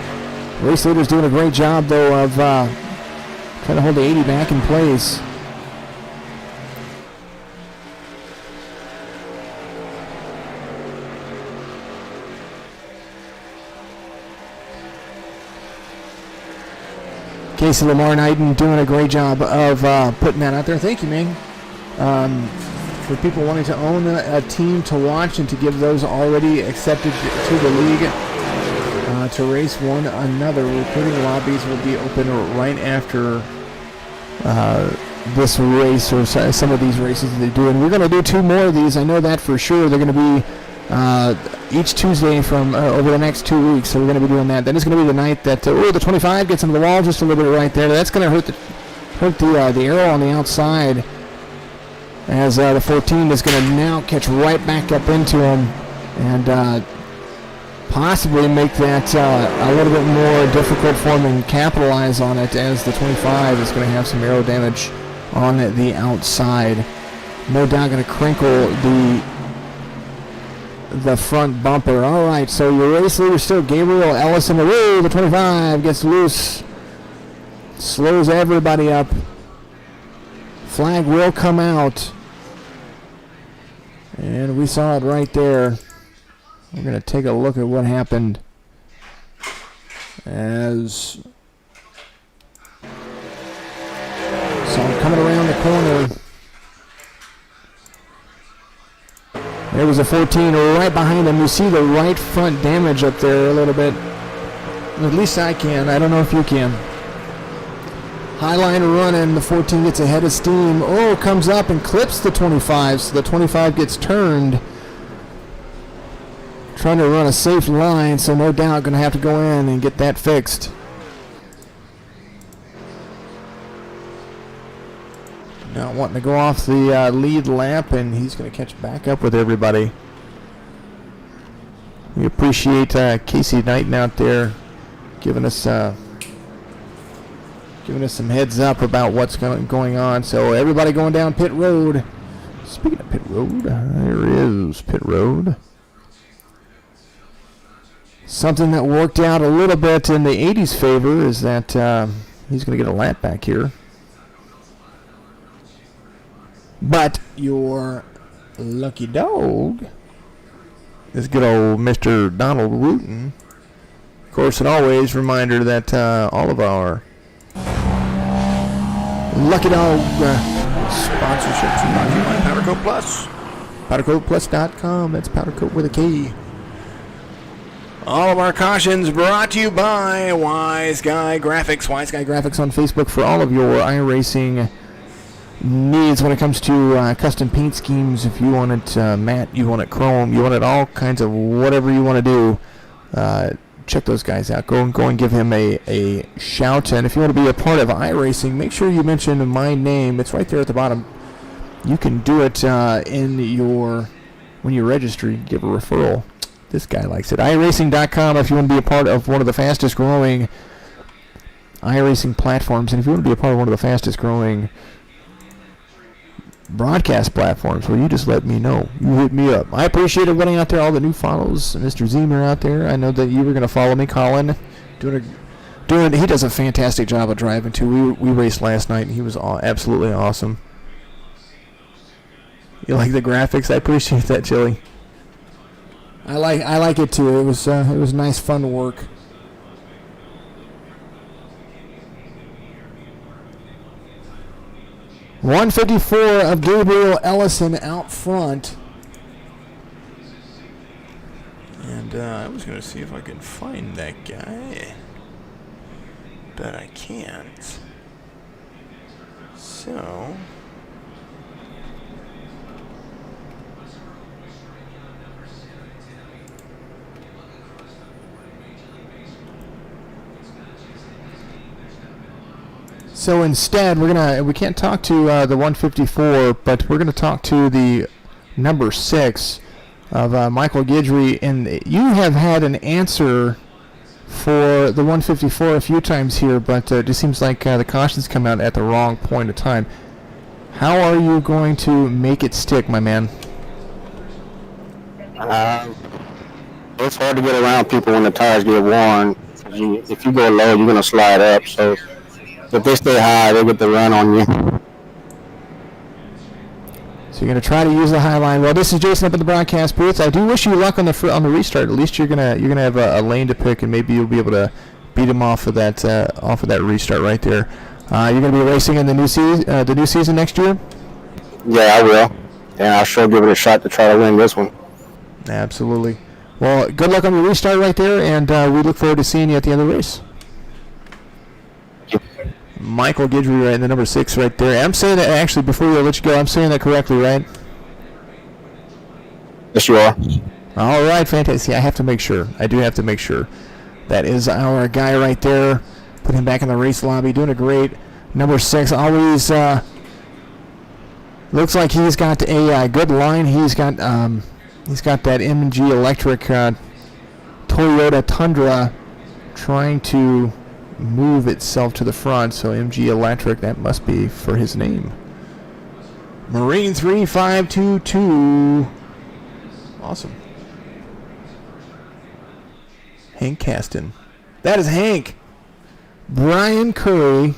Race leader's doing a great job though of trying to hold the 80 back in place. Casey Lamar Knighton doing a great job of putting that out there. Thank you, man. For people wanting to own a team to watch and to give those already accepted to the league to race one another, recruiting lobbies will be open right after this race, or some of these races that they do. And we're going to do 2 more of these. I know that for sure. They're going to be each Tuesday from over the next 2 weeks, so we're going to be doing that. Then it's going to be the night that the 25 gets into the wall just a little bit right there. That's going to hurt the arrow on the outside, as the 14 is going to now catch right back up into him and possibly make that a little bit more difficult for him and capitalize on it, as the 25 is going to have some arrow damage on the outside. No doubt going to crinkle the front bumper. All right, so your race leader still Gabriel Ellison. Whoa, the 25 gets loose, slows everybody up. Flag will come out, and we saw it right there. We're going to take a look at what happened as coming around the corner. There was a 14 right behind him. You see the right front damage up there a little bit. At least I can. I don't know if you can. High line running. The 14 gets ahead of steam. Oh, comes up and clips the 25. So the 25 gets turned. Trying to run a safe line, so no doubt going to have to go in and get that fixed. Not wanting to go off the lead lap, and he's going to catch back up with everybody. We appreciate Casey Knighton out there giving us some heads up about what's going on. So everybody going down pit road. Speaking of pit road, there is pit road. Something that worked out a little bit in the 80s favor is that he's going to get a lap back here. But your lucky dog is good old Mr. Donald Wooten. Of course, and always reminder that all of our lucky dog sponsorships are brought to you by Powder Coat Plus. PowderCoatPlus.com. That's Powder Coat with a K. All of our cautions brought to you by Wise Guy Graphics. Wise Guy Graphics on Facebook for all of your iRacing needs when it comes to custom paint schemes. If you want it matte, you want it chrome, you want it all kinds of whatever you want to do, check those guys out. Go and give him a shout. And if you want to be a part of iRacing, make sure you mention my name. It's right there at the bottom. You can do it when you register. You give a referral. This guy likes it. iRacing.com if you want to be a part of one of the fastest growing iRacing platforms. And if you want to be a part of one of the fastest growing broadcast platforms, well, you just let me know. You hit me up. I appreciate everybody out there, all the new follows. Mr. Zemer out there. I know that you were going to follow me. Colin, he does a fantastic job of driving, too. We raced last night, and he was absolutely awesome. You like the graphics? I appreciate that, Chili. I like it too. It was nice, fun work. .154 of Gabriel Ellison out front. And I was going to see if I can find that guy, but I can't. So instead, we can't talk to the 154, but we're gonna talk to the number 6 of Michael Guidry, and you have had an answer for the 154 a few times here, but it just seems like the cautions come out at the wrong point of time. How are you going to make it stick, my man? It's hard to get around people when the tires get worn. If you go low, you're gonna slide up. So if they stay high, they get the run on you. So you're going to try to use the high line. Well, this is Jason up at the broadcast booth. I do wish you luck on the restart. At least you're gonna have a lane to pick, and maybe you'll be able to beat him off of that restart right there. You're going to be racing in the new season next year. Yeah, I will, and I'll sure give it a shot to try to win this one. Absolutely. Well, good luck on the restart right there, and we look forward to seeing you at the end of the race. Michael Guidry, right in the number 6 right there. I'm saying that, actually, before we let you go, I'm saying that correctly, right? Yes, you are. All right, fantastic. I have to make sure. I do have to make sure. That is our guy right there. Put him back in the race lobby. Doing a great number 6. Always looks like he's got a good line. He's got that MG Electric Toyota Tundra trying to move itself to the front, so MG Electric, that must be for his name. Marine 3522. Awesome. Hank Caston. That is Hank. Brian Curry.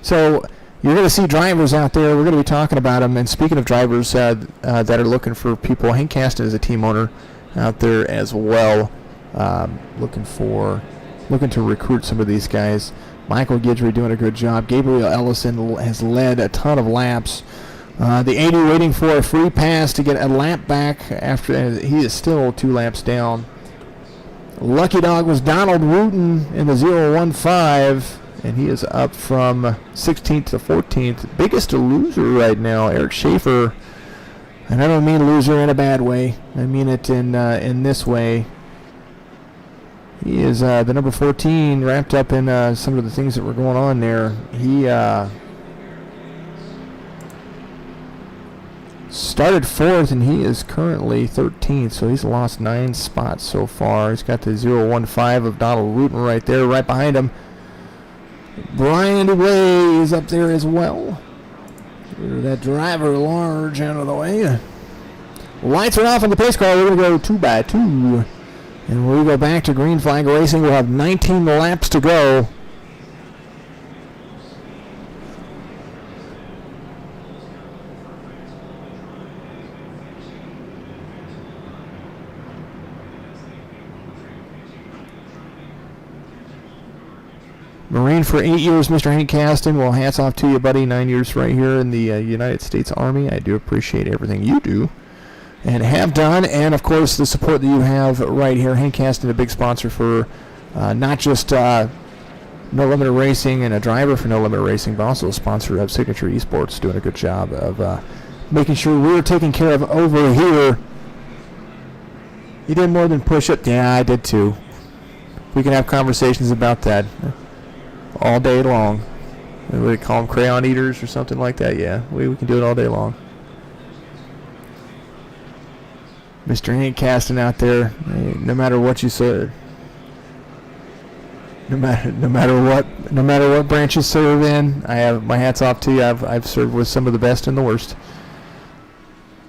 So you're going to see drivers out there. We're going to be talking about them. And speaking of drivers that are looking for people, Hank Caston is a team owner out there as well, looking to recruit some of these guys. Michael Guidry doing a good job. Gabriel Ellison has led a ton of laps. The 80 waiting for a free pass to get a lap back after he is still 2 laps down. Lucky dog was Donald Wooten in the 015, and he is up from 16th to 14th. Biggest loser right now, Eric Schaefer. And I don't mean loser in a bad way. I mean it in this way. He is the number 14, wrapped up in some of the things that were going on there. He started 4th, and he is currently 13th, so he's lost 9 spots so far. He's got the 015 of Donald Wooten right there, right behind him. Brian DeWay is up there as well. That driver large out of the way. Lights are off on the pace car. We're going to go 2 by 2. And when we go back to green flag racing, we'll have 19 laps to go. Marine for 8 years, Mr. Hank Caston. Well, hats off to you, buddy. 9 years right here in the United States Army. I do appreciate everything you do and have done, and of course the support that you have right here. Hank Caston, a big sponsor for not just No Limit Racing and a driver for No Limit Racing, but also a sponsor of Signature Esports, doing a good job of making sure we're taken care of over here. You did more than push it. Yeah, I did too. We can have conversations about that all day long. We call them crayon eaters or something like that. Yeah, we can do it all day long. Mr. Hank Caston out there, no matter what you said, no matter what branch you serve in, I have my hats off to you. I've served with some of the best and the worst.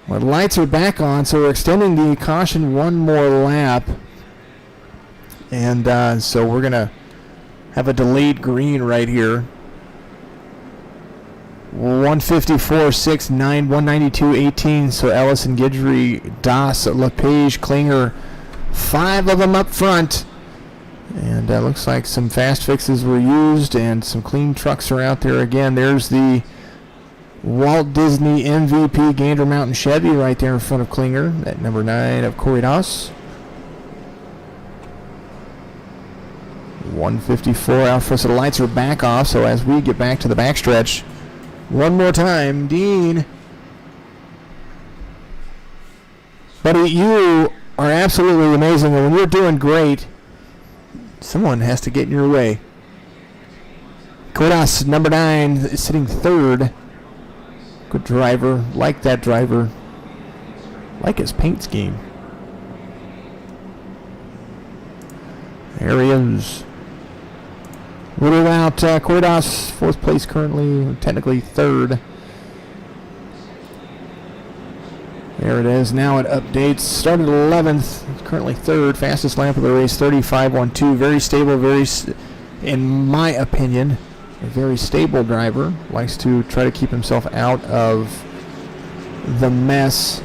Well, the lights are back on, so we're extending the caution one more lap, and so we're gonna have a delayed green right here. 154.69, 192.18. So Ellison, Guidry, Das, LePage, Klinger, 5 of them up front. And looks like some fast fixes were used and some clean trucks are out there again. There's the Walt Disney MVP Gander Mountain Chevy right there in front of Klinger. That number 9 of Cody Cox. 154 out for, so the lights are back off. So as we get back to the backstretch, one more time, Dean. Buddy, you are absolutely amazing, and when you're doing great, someone has to get in your way. Kodas, number 9, is sitting 3rd. Good driver. Like that driver. Like his paint scheme. There he is. Ruled out Kodas, 4th place currently, technically 3rd. There it is. Now it updates. Started 11th, currently 3rd. Fastest lap of the race, 35.12. Very stable, in my opinion, a very stable driver. Likes to try to keep himself out of the mess.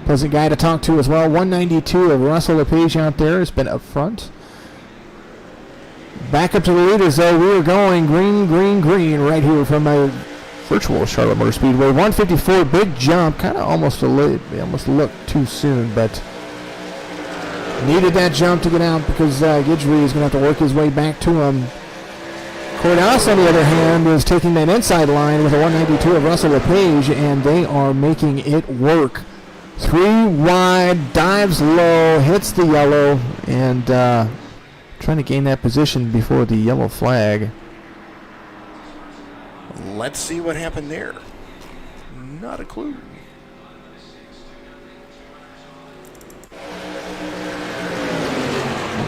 Pleasant guy to talk to as well. 192 of Russell LePage out there has been up front. Back up to the leaders, though. We are going green, green, green right here from a virtual Charlotte Motor Speedway. 154, big jump. Kind of almost looked too soon, but needed that jump to get out because Guidry is going to have to work his way back to him. Cordas, on the other hand, is taking that inside line with a 192 of Russell LePage, and they are making it work. 3 wide, dives low, hits the yellow, and trying to gain that position before the yellow flag. Let's see what happened there. Not a clue.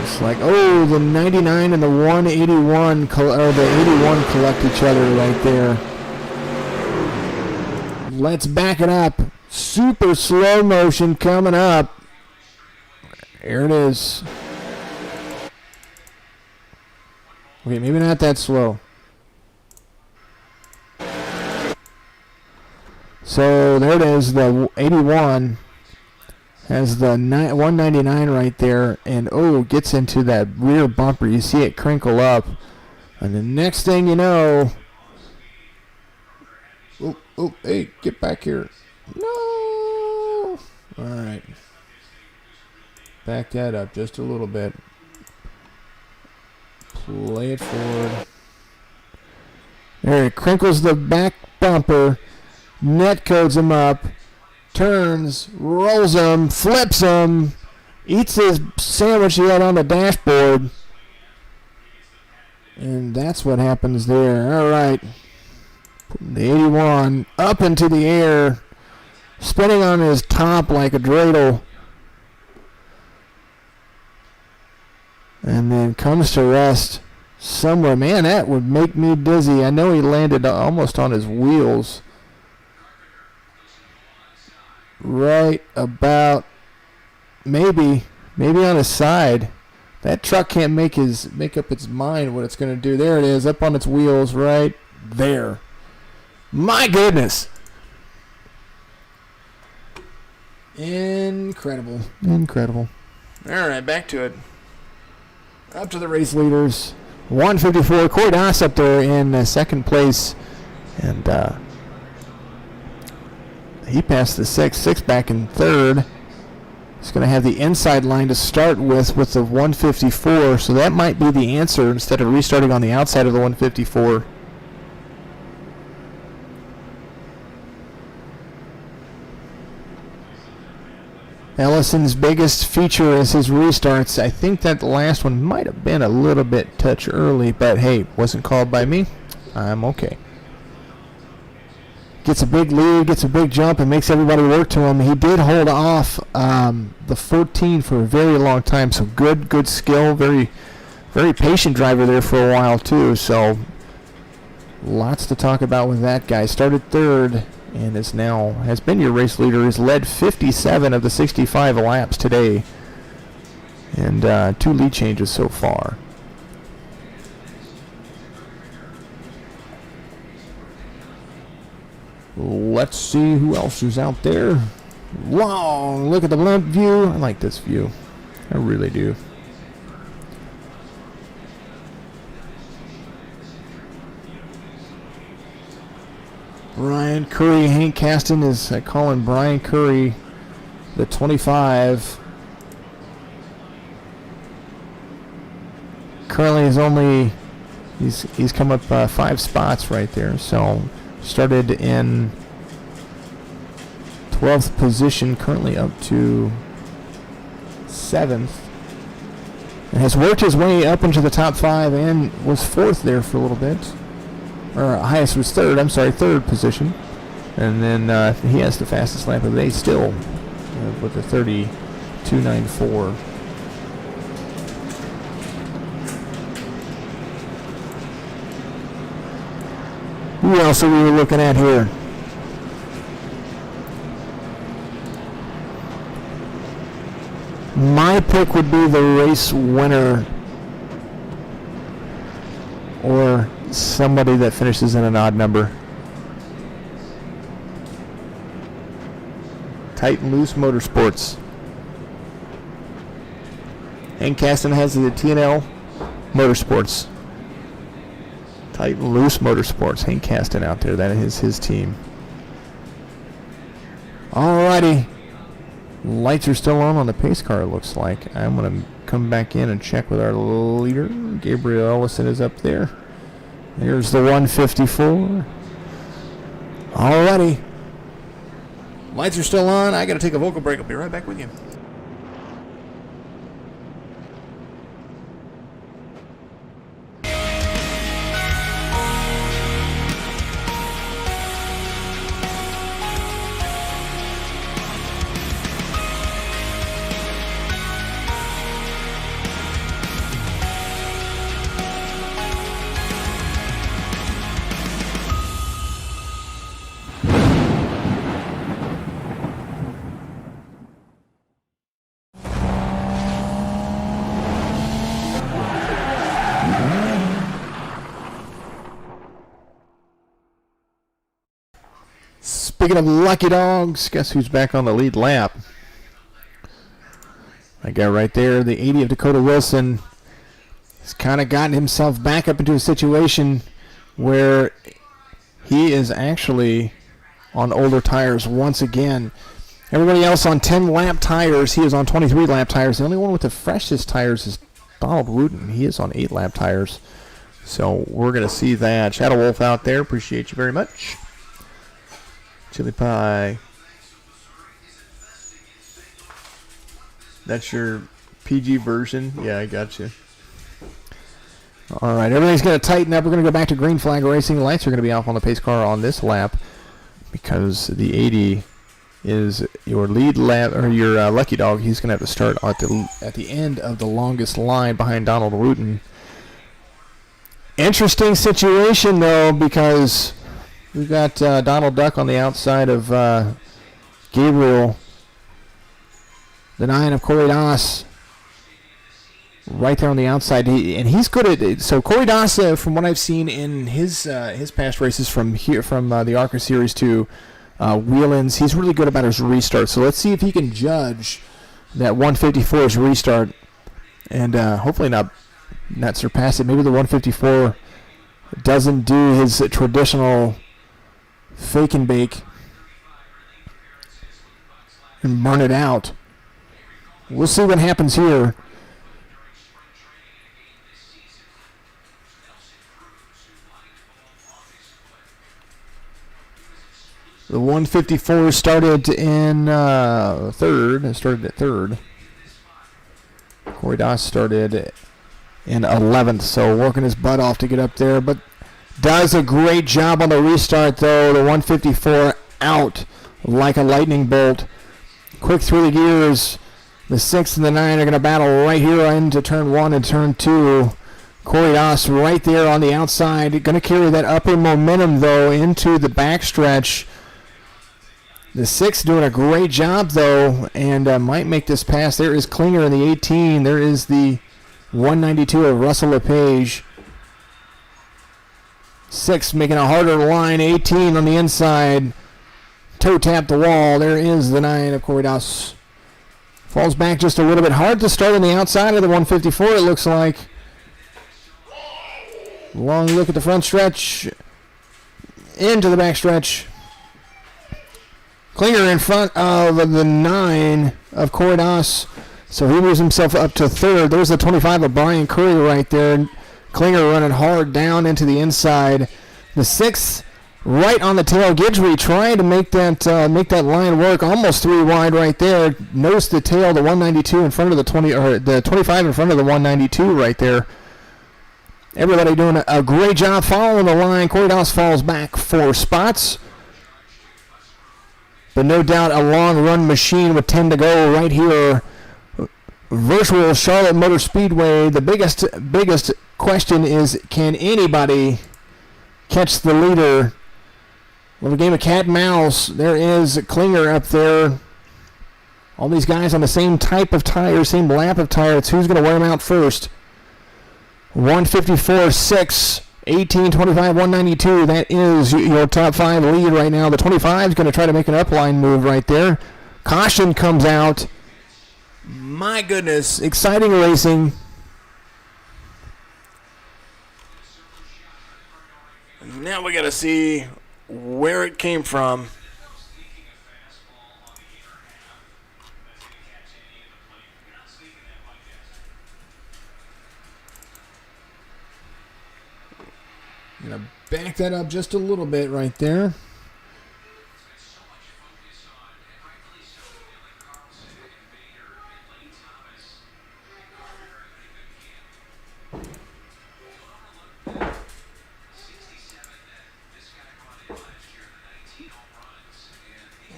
It's like, oh, the 99 and the 181, or the 81 collect each other right there. Let's back it up. Super slow motion coming up. There it is. Okay, maybe not that slow. So there it is. The 81 has the 199 right there, and gets into that rear bumper. You see it crinkle up, and the next thing you know, hey, get back here. No. All right. Back that up just a little bit. Play it forward. There, he crinkles the back bumper. Net codes him up. Turns, rolls him, flips him. Eats his sandwich he had on the dashboard. And that's what happens there. All right. Putting the 81 up into the air. Spinning on his top like a dreidel. And then comes to rest somewhere. Man, that would make me dizzy. I know he landed almost on his wheels. Right about, maybe on his side. That truck can't make up its mind what it's going to do. There it is, up on its wheels right there. My goodness. Incredible. All right, back to it. Up to the race leaders. 154. Cody Cox up there in second place. And he passed the six back in third. He's going to have the inside line to start with the 154. So that might be the answer instead of restarting on the outside of the 154. Ellison's biggest feature is his restarts. I think that the last one might have been a little bit touch early, but hey, wasn't called by me. I'm okay. Gets a big lead, gets a big jump, and makes everybody work to him. He did hold off the 14 for a very long time, so good skill. Very, very patient driver there for a while too. So lots to talk about with that guy. Started third. And has been your race leader. Has led 57 of the 65 laps today. And 2 lead changes so far. Let's see who else is out there. Long look at the blimp view. I like this view. I really do. Brian Curry, Hank Caston is calling Brian Curry the 25. Currently he's come up 5 spots right there. So started in 12th position, currently up to 7th. And has worked his way up into the top 5 and was 4th there for a little bit. Or highest was third position. And then he has the fastest lap of the day still with a 32.94. Who else are we looking at here? My pick would be the race winner or somebody that finishes in an odd number. Tight and Loose Motorsports. Hank Caston has the T&L Motorsports. Tight and Loose Motorsports. Hank Caston out there. That is his team. Alrighty. Lights are still on the pace car, it looks like. I'm going to come back in and check with our leader. Gabriel Ellison is up there. Here's the 154. Alrighty. Lights are still on. I got to take a vocal break. I'll be right back with you. Speaking of lucky dogs, guess who's back on the lead lap? That guy right there, the 80 of Dakota Wilson, has kind of gotten himself back up into a situation where he is actually on older tires once again. Everybody else on 10-lap tires. He is on 23-lap tires. The only one with the freshest tires is Donald Wooten, he is on 8-lap tires. So we're going to see that. Shadow Wolf out there, appreciate you very much. Chili Pie. That's your PG version? Yeah, I got you. All right, everything's going to tighten up. We're going to go back to green flag racing. Lights are going to be off on the pace car on this lap because the 80 is your lead lap, or your lucky dog. He's going to have to start at the end of the longest line behind Donald Wooten. Interesting situation, though, because we've got Donald Duck on the outside of Gabriel. The 9 of Corey Doss right there on the outside, and he's good at it. So Corey Doss, from what I've seen in his past races from the ARCA Series to Wheel-Ins, he's really good about his restart. So let's see if he can judge that 154's restart, and hopefully not surpass it. Maybe the 154 doesn't do his traditional fake and bake and burn it out. We'll see what happens here. The 154 started in third. It started at third. Corey Doss started in 11th, so working his butt off to get up there, but does a great job on the restart, though. The 154 out like a lightning bolt. Quick through the gears. The 6 and the 9 are going to battle right here into turn 1 and turn 2. Corey Doss right there on the outside. Going to carry that upper momentum, though, into the backstretch. The 6 doing a great job, though, and might make this pass. There is Klinger in the 18. There is the 192 of Russell LePage. 6 making a harder line. 18 on the inside. Toe tap the wall. There is the 9 of Corey Doss. Falls back just a little bit. Hard to start on the outside of the 154, it looks like. Long look at the front stretch. Into the back stretch. Klinger in front of the 9 of Corey Doss. So he moves himself up to third. There's the 25 of Brian Curry right there. Klinger running hard down into the inside. The 6 right on the tail. Guidry trying to make that line work. Almost 3 wide right there. Notice the tail, the 192 in front of the 20, or the 25 in front of the 192 right there. Everybody doing a great job following the line. Corey Doss falls back 4 spots. But no doubt a long run machine with 10 to go right here. Virtual Charlotte Motor Speedway. The biggest question is, can anybody catch the leader? Well, a game of cat and mouse. There is Klinger up there. All these guys on the same type of tire, same lap of tire. It's who's going to wear them out first. 154, 6, 18, 25, 192. That is your top 5 lead right now. The 25 is going to try to make an upline move right there. Caution comes out. My goodness, exciting racing. Now we got to see where it came from. I'm going to back that up just a little bit right there.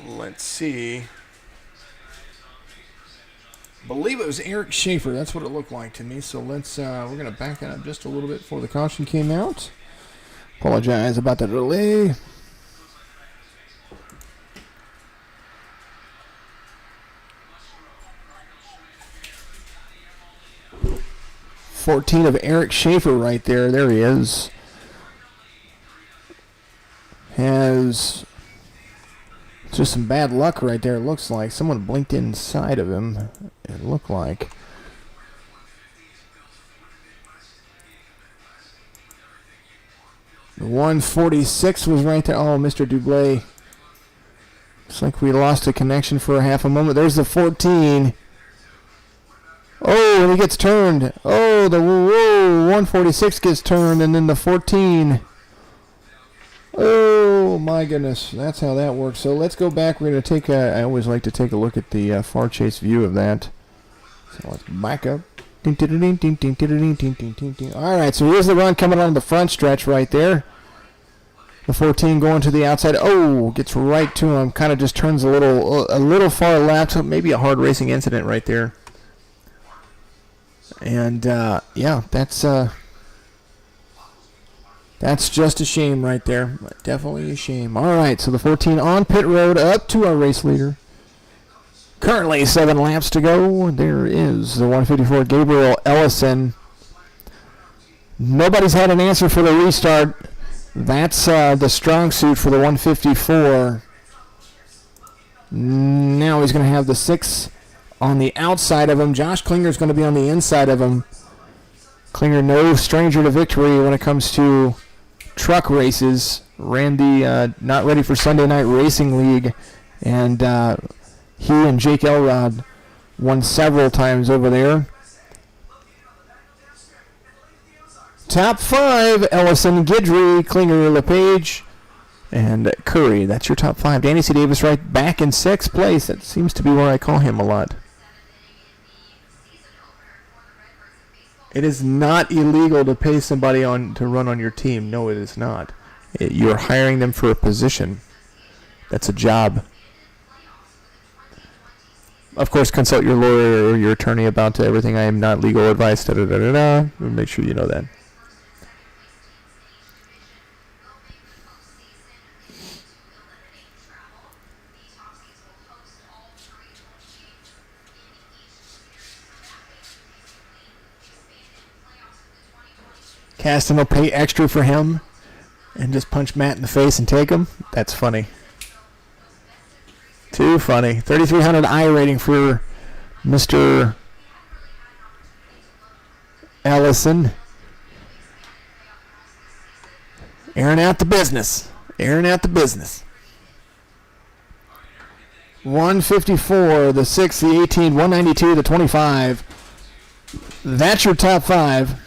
Let's see. I believe it was Eric Schaefer. That's what it looked like to me. So let's we're going to back that up just a little bit before the caution came out. Apologize about the delay. $14 of Eric Schaefer right there. There he is. Has just some bad luck right there, it looks like. Someone blinked inside of him, it looked like. The 146 was right there. Oh, Mr. Dublé. Looks like we lost a connection for a half a moment. There's the 14. Oh, and he gets turned. Oh, the 146 gets turned, and then the 14. Oh, my goodness. That's how that works. So let's go back. We're going to take I always like to take a look at the far chase view of that. So let's back up. All right, so here's the run coming on the front stretch right there. The 14 going to the outside. Oh, gets right to him. Kind of just turns a little far left. Maybe a hard racing incident right there. And yeah, that's just a shame right there. Definitely a shame. All right, so the 14 on pit road up to our race leader. Currently 7 laps to go. There is the 154 Gabriel Ellison. Nobody's had an answer for the restart. That's the strong suit for the 154. Now he's going to have the 6 on the outside of him. Josh Klinger's going to be on the inside of him. Klinger, no stranger to victory when it comes to truck races. Ran the Not Ready for Sunday Night Racing League, and he and Jake Elrod won several times over there. Top 5, Ellison, Guidry, Klinger, LePage, and Curry. That's your top 5. Danny C. Davis right back in 6th place. That seems to be where I call him a lot. It is not illegal to pay somebody to run on your team. No, it is not. You're hiring them for a position. That's a job. Of course, consult your lawyer or your attorney about everything. I am not legal advice. Make sure you know that. Caston will pay extra for him and just punch Matt in the face and take him. That's funny. Too funny. 3,300 I rating for Mr. Ellison. Airing out the business. 154, the 6, the 18, 192, the 25. That's your top 5.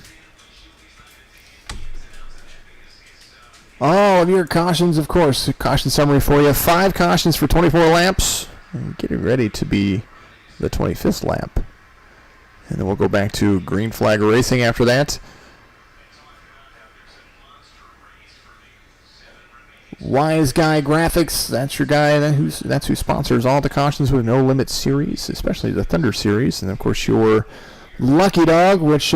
All of your cautions, of course. A caution summary for you. 5 cautions for 24 laps. And getting ready to be the 25th lap. And then we'll go back to green flag racing after that. Wise Guy Graphics. That's your guy. That's who sponsors all the cautions with No Limit Series, especially the Thunder Series. And, of course, your Lucky Dog, which...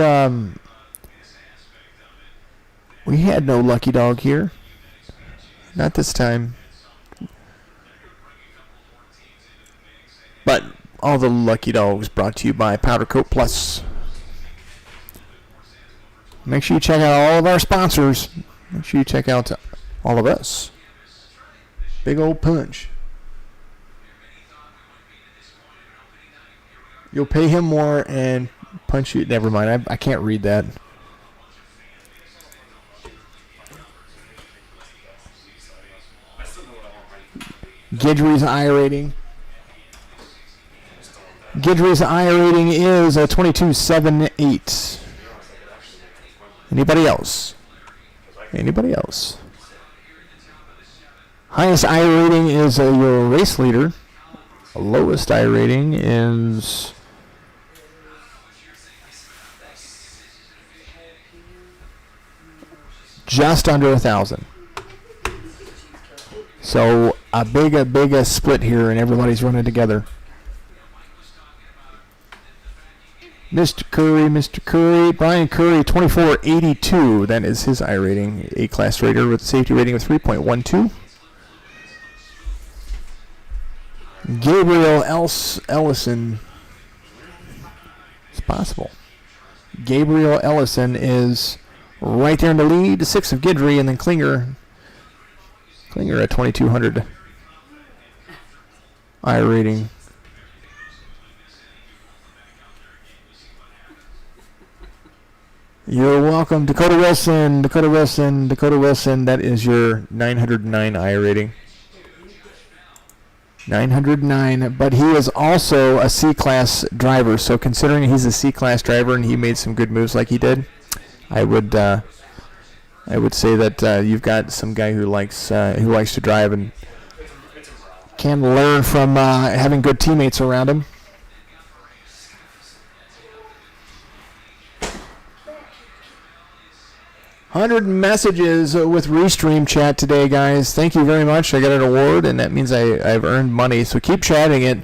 we had no Lucky Dog here. Not this time. But all the Lucky Dogs brought to you by Powder Coat Plus. Make sure you check out all of our sponsors. Make sure you check out all of us. Big old punch. You'll pay him more and punch you. Never mind. I can't read that. Guidry's I rating. Guidry's I rating is a 22.78. Anybody else? Highest I rating is your race leader. The lowest I rating is just under 1,000. So a big split here, and everybody's running together. Mr. Curry, Brian Curry, 2482. That is his I rating. A-class rater with a safety rating of 3.12. Gabriel Ellison. It's possible. Gabriel Ellison is right there in the lead. 6 of Guidry, and then Klinger at 2,200 I rating. You're welcome, Dakota Wilson. That is your 909 I rating. 909, but he is also a C-Class driver. So considering he's a C-Class driver and he made some good moves like he did, I would say that you've got some guy who likes to drive and can learn from having good teammates around him. 100 messages with Restream chat today, guys. Thank you very much. I got an award, and that means I've earned money. So keep chatting it.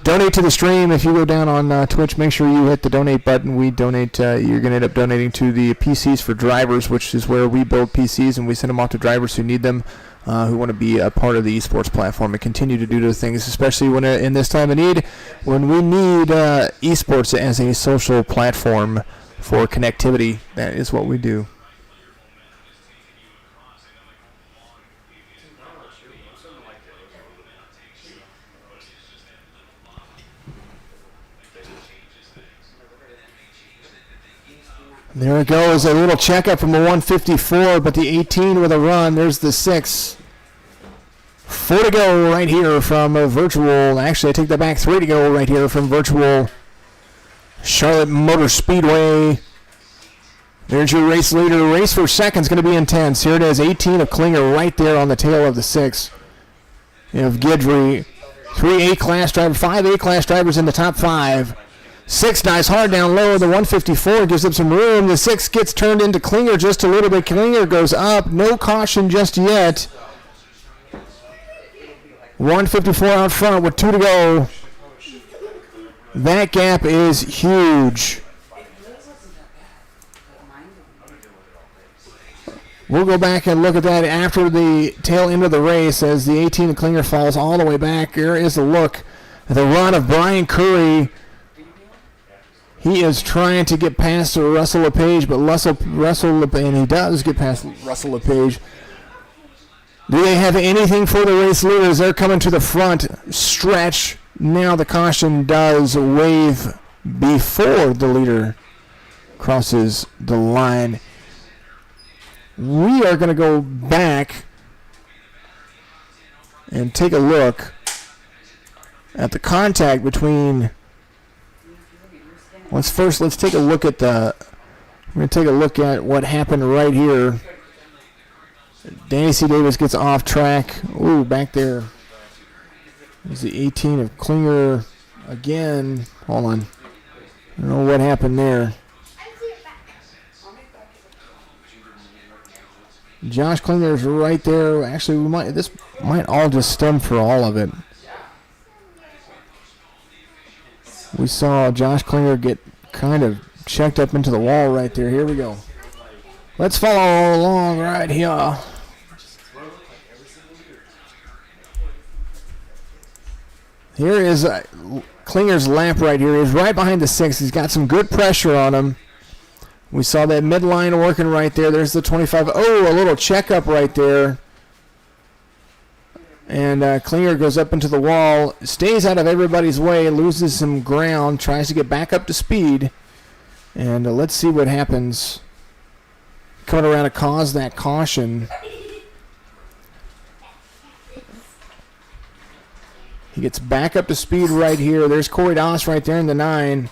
Donate to the stream. If you go down on Twitch, make sure you hit the donate button. We donate. You're going to end up donating to the PCs for Drivers, which is where we build PCs, and we send them off to drivers who need them, who want to be a part of the esports platform and continue to do those things, especially when in this time of need, when we need esports as a social platform for connectivity. That is what we do. There it goes, a little checkup from the 154, but the 18 with a run. There's the 6. 4 to go right here from virtual. Actually, I take that back. 3 to go right here from virtual Charlotte Motor Speedway. There's your race leader. The race for second's going to be intense. Here it is, 18 of Klinger right there on the tail of the 6. You have Guidry. 3 A-class drivers, 5 A-class drivers in the top 5. 6 dives hard down low. The 154 gives up some room. The 6 gets turned into Klinger just a little bit. Klinger goes up. No caution just yet. 154 out front with 2 to go. That gap is huge. We'll go back and look at that after the tail end of the race as the 18 of Klinger falls all the way back. There is a look at the run of Brian Curry. He is trying to get past Russell LePage, but and he does get past Russell LePage. Do they have anything for the race leaders? They're coming to the front stretch. Now the caution does wave before the leader crosses the line. We are going to go back and take a look at the contact between... Let's take a look at we're going to take a look at what happened right here. Danny C. Davis gets off track. Ooh, back there. There's the 18 of Klinger again. Hold on. I don't know what happened there. Josh Klinger's right there. Actually, this might all just stem for all of it. We saw Josh Klinger get kind of checked up into the wall right there. Here we go. Let's follow along right here. Here is Klinger's lap right here. He's right behind the 6. He's got some good pressure on him. We saw that midline working right there. There's the 25. Oh, a little checkup right there. And Klinger goes up into the wall, stays out of everybody's way, loses some ground, tries to get back up to speed. And let's see what happens. Coming around to cause that caution. He gets back up to speed right here. There's Corey Doss right there in the 9.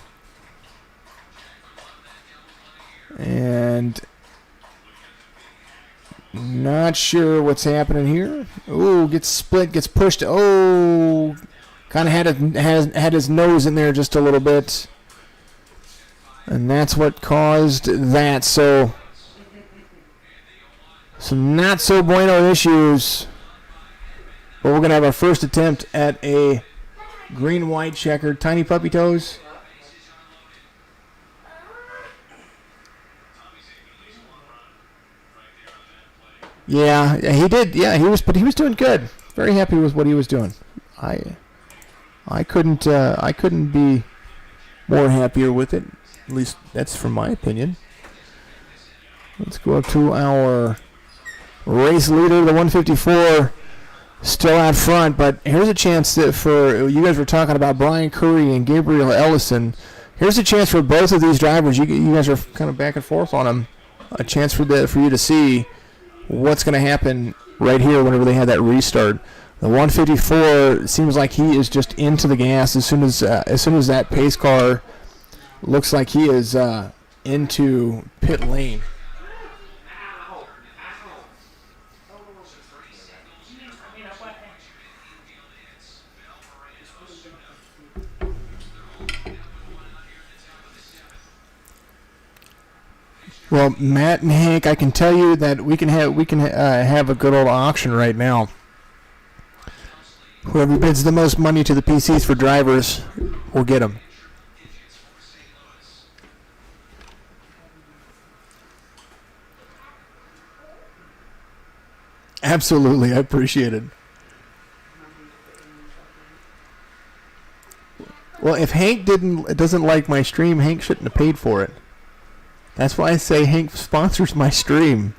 And... not sure what's happening here. Ooh, gets split, gets pushed. Oh, kind of had his nose in there just a little bit. And that's what caused that. So, some not so bueno issues. But we're going to have our first attempt at a green-white checkered. Tiny puppy toes. Yeah, he did. Yeah, he was doing good. Very happy with what he was doing. I couldn't be more happier with it. At least that's from my opinion. Let's go up to our race leader, the 154, still out front. But here's a chance for you guys were talking about Brian Curry and Gabriel Ellison. Here's a chance for both of these drivers. You guys are kind of back and forth on them. A chance for you to see what's going to happen right here whenever they have that restart. The 154 seems like he is just into the gas as soon as that pace car looks like he is into pit lane. Well, Matt and Hank, I can tell you that we can have a good old auction right now. Whoever bids the most money to the PCs for drivers will get them. Absolutely, I appreciate it. Well, if Hank doesn't like my stream, Hank shouldn't have paid for it. That's why I say Hank sponsors my stream.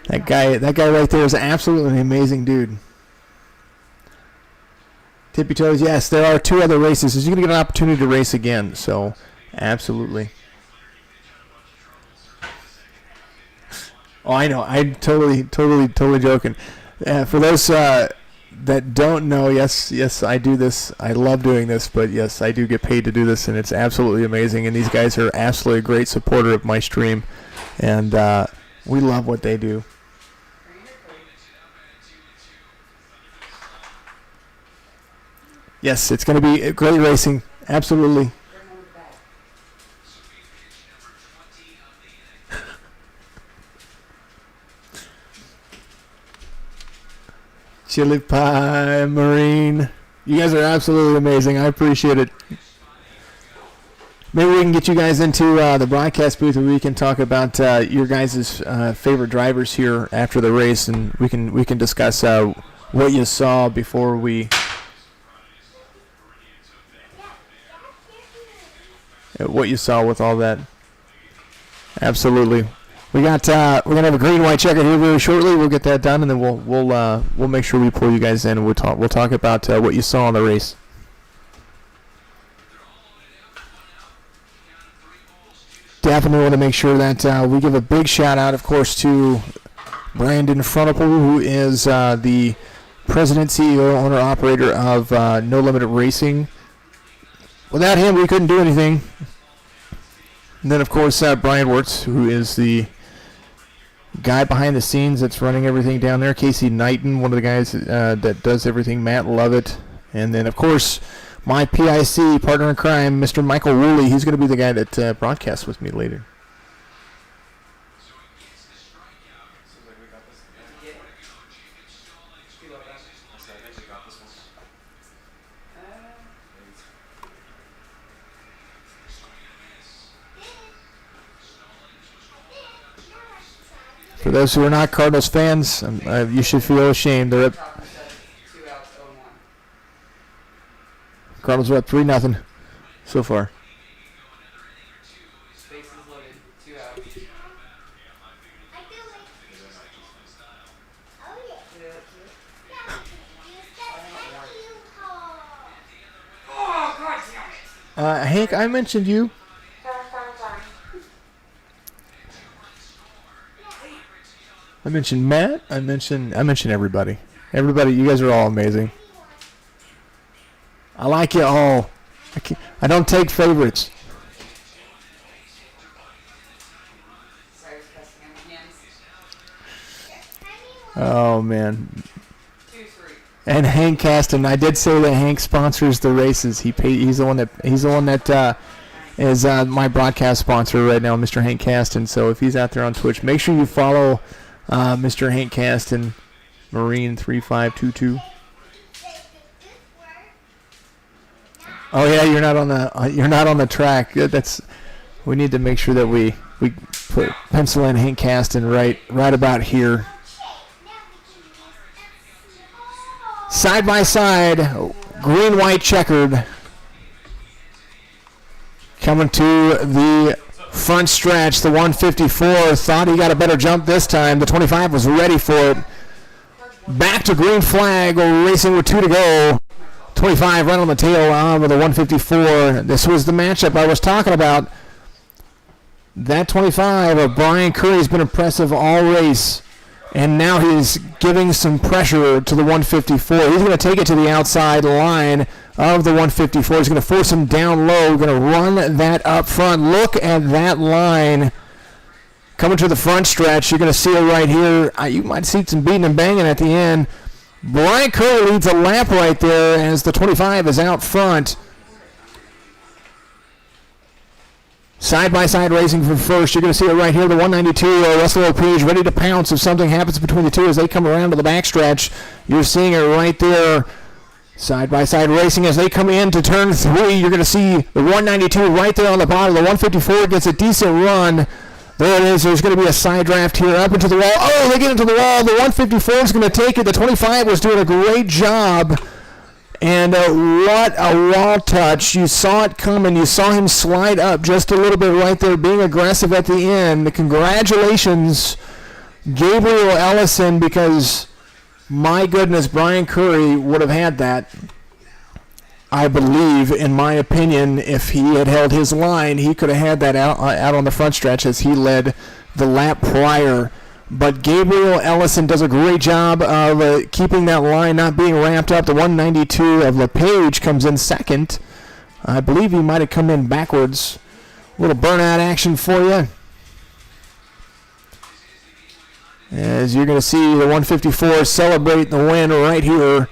That guy right there is absolutely an amazing dude. Tippy Toes, yes, there are 2 other races. He's going to get an opportunity to race again, so absolutely. Oh, I know. I'm totally joking. For those that don't know, yes, I do this. I love doing this, but yes, I do get paid to do this, and it's absolutely amazing. And these guys are absolutely a great supporter of my stream, and we love what they do. Yes, it's going to be great racing. Absolutely. Chili Pie, Marine. You guys are absolutely amazing. I appreciate it. Maybe we can get you guys into the broadcast booth where we can talk about your guys' favorite drivers here after the race, and we can discuss what you saw before we... what you saw with all that. Absolutely. We're gonna have a green white checker here very shortly. We'll get that done, and then we'll make sure we pull you guys in, and we'll talk about what you saw in the race. Definitely want to make sure that we give a big shout out, of course, to Brandon Frontal, who is the president, CEO, owner, operator of No Limit Racing. Without him, we couldn't do anything. And then, of course, Brian Wirtz, who is the guy behind the scenes that's running everything down there. Casey Knighton, one of the guys that does everything. Matt Lovett. And then, of course, my PIC partner in crime, Mr. Michael Woolley. He's going to be the guy that broadcasts with me later. For those who are not Cardinals fans, you should feel ashamed. They're up. Cardinals are up 3-0 so far. Hank, I mentioned you. I mentioned Matt. I mentioned everybody. Everybody, you guys are all amazing. I like you all. I don't take favorites. Oh man. And Hank Caston. I did say that Hank sponsors the races. He's the one that is my broadcast sponsor right now, Mr. Hank Caston. So if he's out there on Twitch, make sure you follow Mr. Hank Caston, Marine 3522. Oh yeah, you're not on the track. We need to make sure that we put pencil in Hank Caston right about here. Side by side, green white checkered. Coming to the front stretch, the 154 thought he got a better jump this time. The 25 was ready for it. Back to green flag, racing with 2 to go. 25 right on the tail of the 154. This was the matchup I was talking about. That 25 of Brian Curry has been impressive all race. And now he's giving some pressure to the 154. He's going to take it to the outside line of the 154. He's going to force him down low. Going to run that up front. Look at that line coming to the front stretch. You're going to see it right here. You might see some beating and banging at the end. Brian Curley leads a lap right there as the 25 is out front. Side-by-side racing for first. You're going to see it right here. The 192, Russell O'Page, ready to pounce if something happens between the two as they come around to the backstretch. You're seeing it right there. Side-by-side racing as they come into turn 3. You're going to see the 192 right there on the bottom. The 154 gets a decent run. There it is. There's going to be a side draft here up into the wall. Oh, they get into the wall. The 154 is going to take it. The 25 was doing a great job. And what a wall touch. You saw it coming. You saw him slide up just a little bit right there, being aggressive at the end. Congratulations, Gabriel Ellison, because, my goodness, Brian Curry would have had that. I believe, in my opinion, if he had held his line, he could have had that out on the front stretch as he led the lap prior. But Gabriel Ellison does a great job of keeping that line not being ramped up. The 192 of LePage comes in second. I believe he might have come in backwards. A little burnout action for you. As you're going to see the 154 celebrate the win right here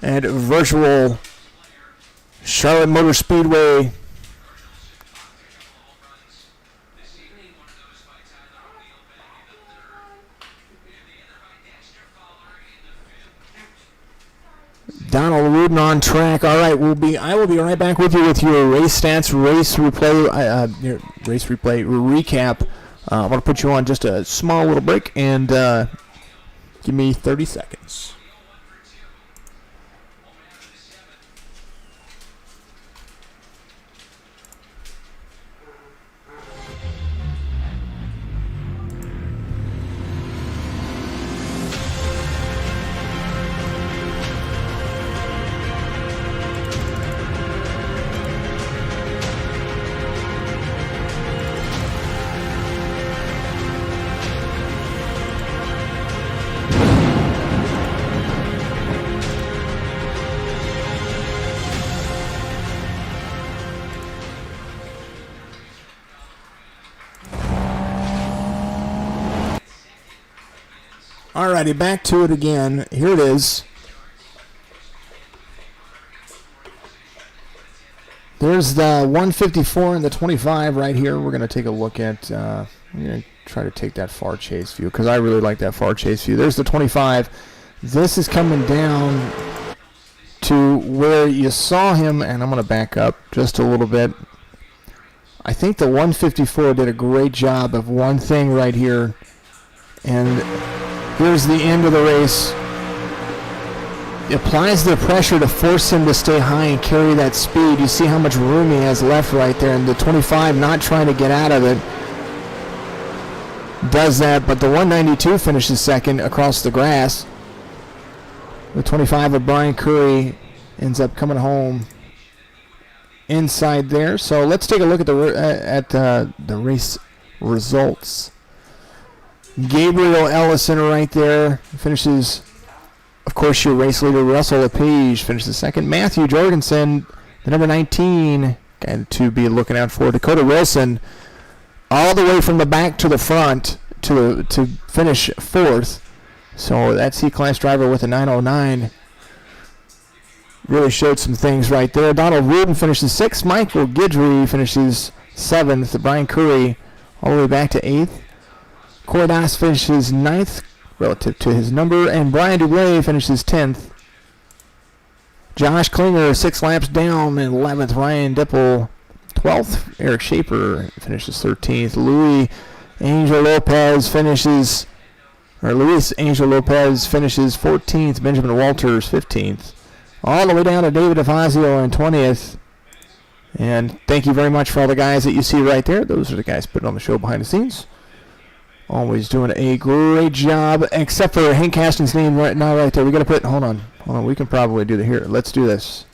at virtual Charlotte Motor Speedway. Donald Rudin on track. All right, I will be right back with you with your race stats, race replay recap. I'm going to put you on just a small little break and give me 30 seconds. Alrighty, back to it again. Here it is. There's the 154 and the 25 right here. We're going to take a look at, I'm going to try to take that far chase view because I really like that far chase view. There's the 25. This is coming down to where you saw him, and I'm going to back up just a little bit. I think the 154 did a great job of one thing right here, and here's the end of the race. It applies the pressure to force him to stay high and carry that speed. You see how much room he has left right there, and the 25 not trying to get out of it does that, but the 192 finishes second across the grass. The 25 of Brian Curry ends up coming home inside there. So let's take a look at the race results. Gabriel Ellison right there finishes, of course, your race leader. Russell LePage finishes second. Matthew Jorgensen, the number 19, guy to be looking out for. Dakota Wilson, all the way from the back to the front to finish fourth. So that C-Class driver with a 909 really showed some things right there. Donald Rudin finishes sixth. Michael Guidry finishes seventh. Brian Curry all the way back to eighth. Cordas finishes ninth relative to his number, and Brian Dublé finishes 10th. Josh Klinger 6 laps down in 11th. Ryan Dipple 12th. Eric Schaefer finishes 13th. Luis Angel Lopez finishes 14th. Benjamin Walters 15th. All the way down to David DeFazio in 20th. And thank you very much for all the guys that you see right there. Those are the guys putting on the show behind the scenes. Always doing a great job, except for Hank Caston's name right now right there. We got to put, hold on. We can probably do it here. Let's do this.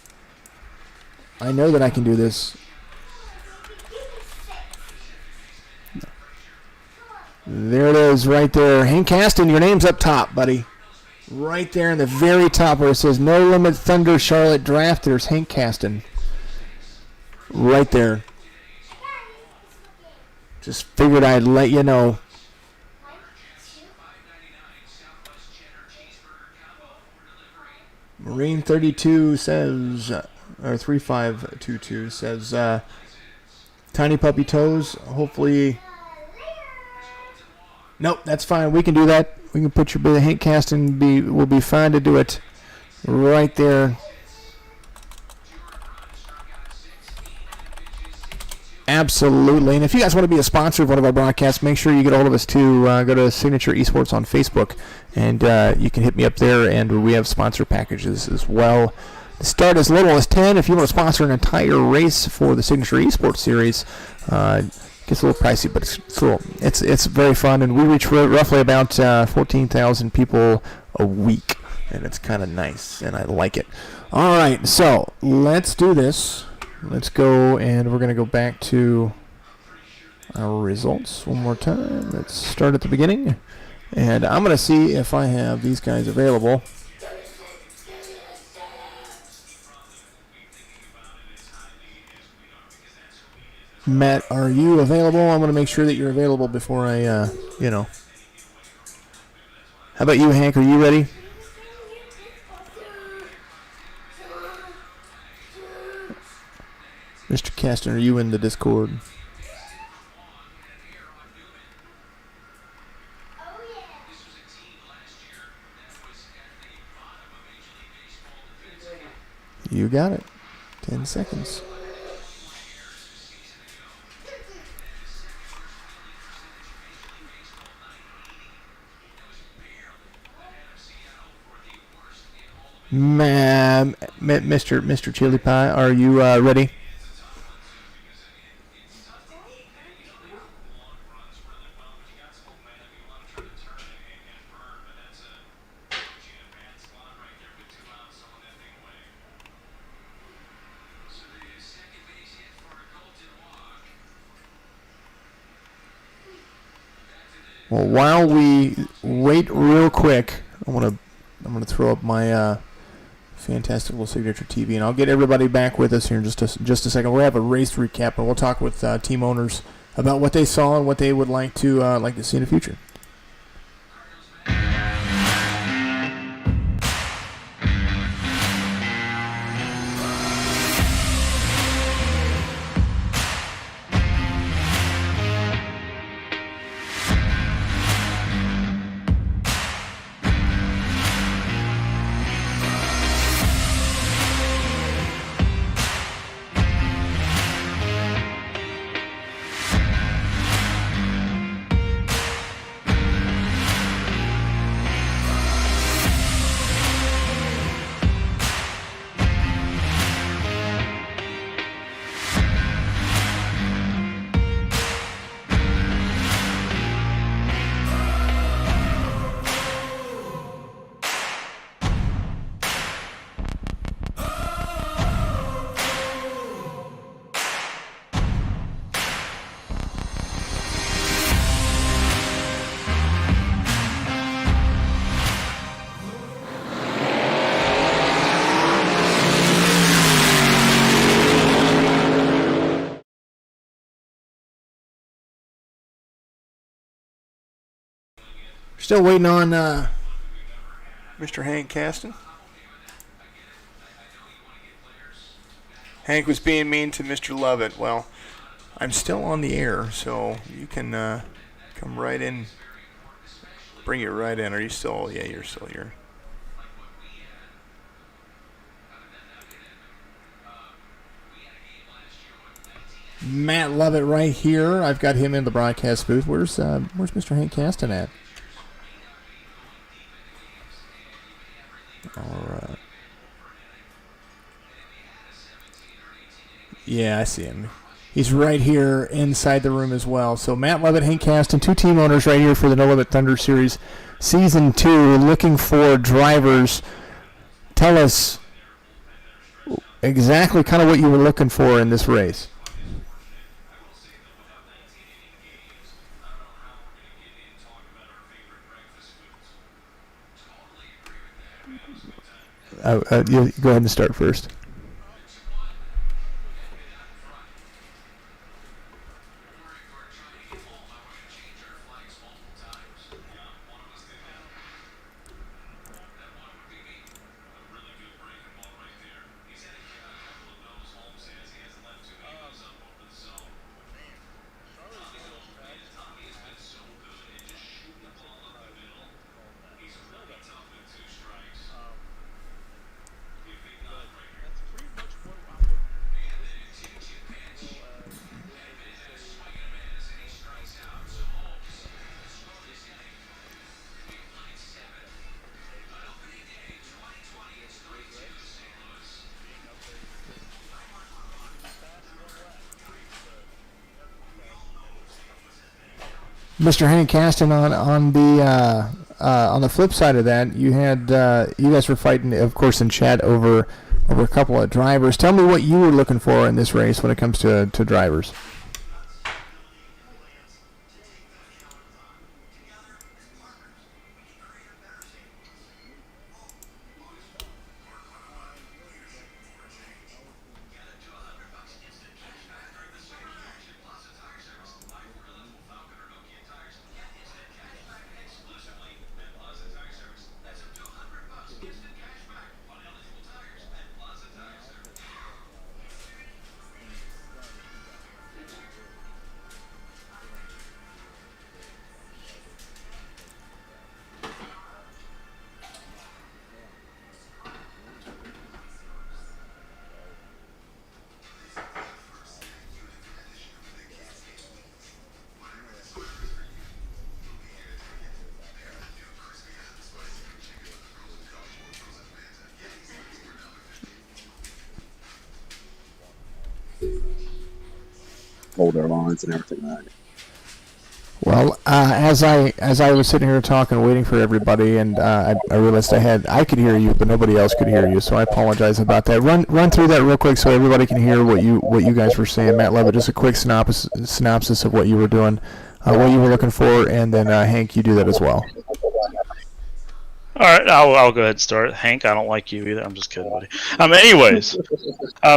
I know that I can do this. There it is right there. Hank Caston, your name's up top, buddy. Right there in the very top where it says No Limit Thunder Charlotte Draft, there's Hank Caston. Right there. Just figured I'd let you know. Marine 32 says, or 3522 says, Tiny Puppy Toes, hopefully. Nope, that's fine. We can do that. We can put your Hank Caston, will be fine to do it right there. Absolutely. And if you guys want to be a sponsor of one of our broadcasts, make sure you get a hold of us too. Go to Signature Esports on Facebook, and you can hit me up there, and we have sponsor packages as well. Start as little as 10 if you want to sponsor an entire race for the Signature Esports Series. Gets a little pricey, but it's very fun, and we reach roughly about 14,000 people a week, and it's kind of nice, and I like it. All right, so let's do this. Let's go, and we're going to go back to our results one more time. Let's start at the beginning, and I'm going to see if I have these guys available. Matt, are you available? I'm going to make sure that you're available before I, How about you, Hank? Are you ready? Mr. Caston, are you in the Discord? You got it. 10 seconds. Mr. Chili Pie, are you ready? Well, while we wait real quick, I'm gonna throw up my fantastical signature TV, and I'll get everybody back with us here in just a second. We'll have a race recap, and we'll talk with team owners about what they saw and what they would like to see in the future. Still waiting on Mr. Hank Caston. Hank was being mean to Mr. Lovett. Well, I'm still on the air, so you can come right in. Bring it right in. Are you still? Yeah, you're still here. Matt Lovett right here. I've got him in the broadcast booth. Where's Mr. Hank Caston at? All right. Yeah, I see him. He's right here inside the room as well. So Matt Lovett, Hank Caston, two team owners right here for the No Limit Thunder Series Season 2, looking for drivers. Tell us exactly kind of what you were looking for in this race. You go ahead and start first. Mr. Hank Caston, on the flip side of that, you had you guys were fighting, of course, in chat over a couple of drivers. Tell me what you were looking for in this race when it comes to drivers. Hold their lines and everything like that. Well, as I was sitting here talking, waiting for everybody, and I realized I could hear you, but nobody else could hear you. So I apologize about that. Run through that real quick so everybody can hear what you guys were saying. Matt Levitt, just a quick synopsis of what you were doing, what you were looking for, and then Hank, you do that as well. All right, I'll go ahead and start. Hank, I don't like you either. I'm just kidding, buddy. Anyways,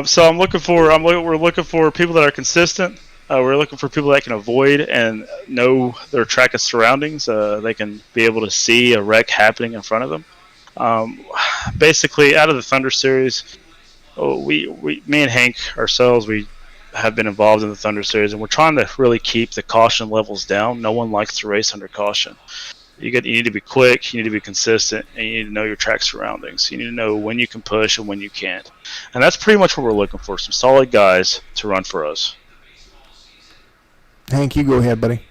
so we're looking for people that are consistent. We're looking for people that can avoid and know their track of surroundings. They can be able to see a wreck happening in front of them. Basically, out of the Thunder Series, me and Hank ourselves, we have been involved in the Thunder Series, and we're trying to really keep the caution levels down. No one likes to race under caution. You need to be quick, you need to be consistent, and you need to know your track surroundings. You need to know when you can push and when you can't. And that's pretty much what we're looking for, some solid guys to run for us. Hank, you go ahead, buddy.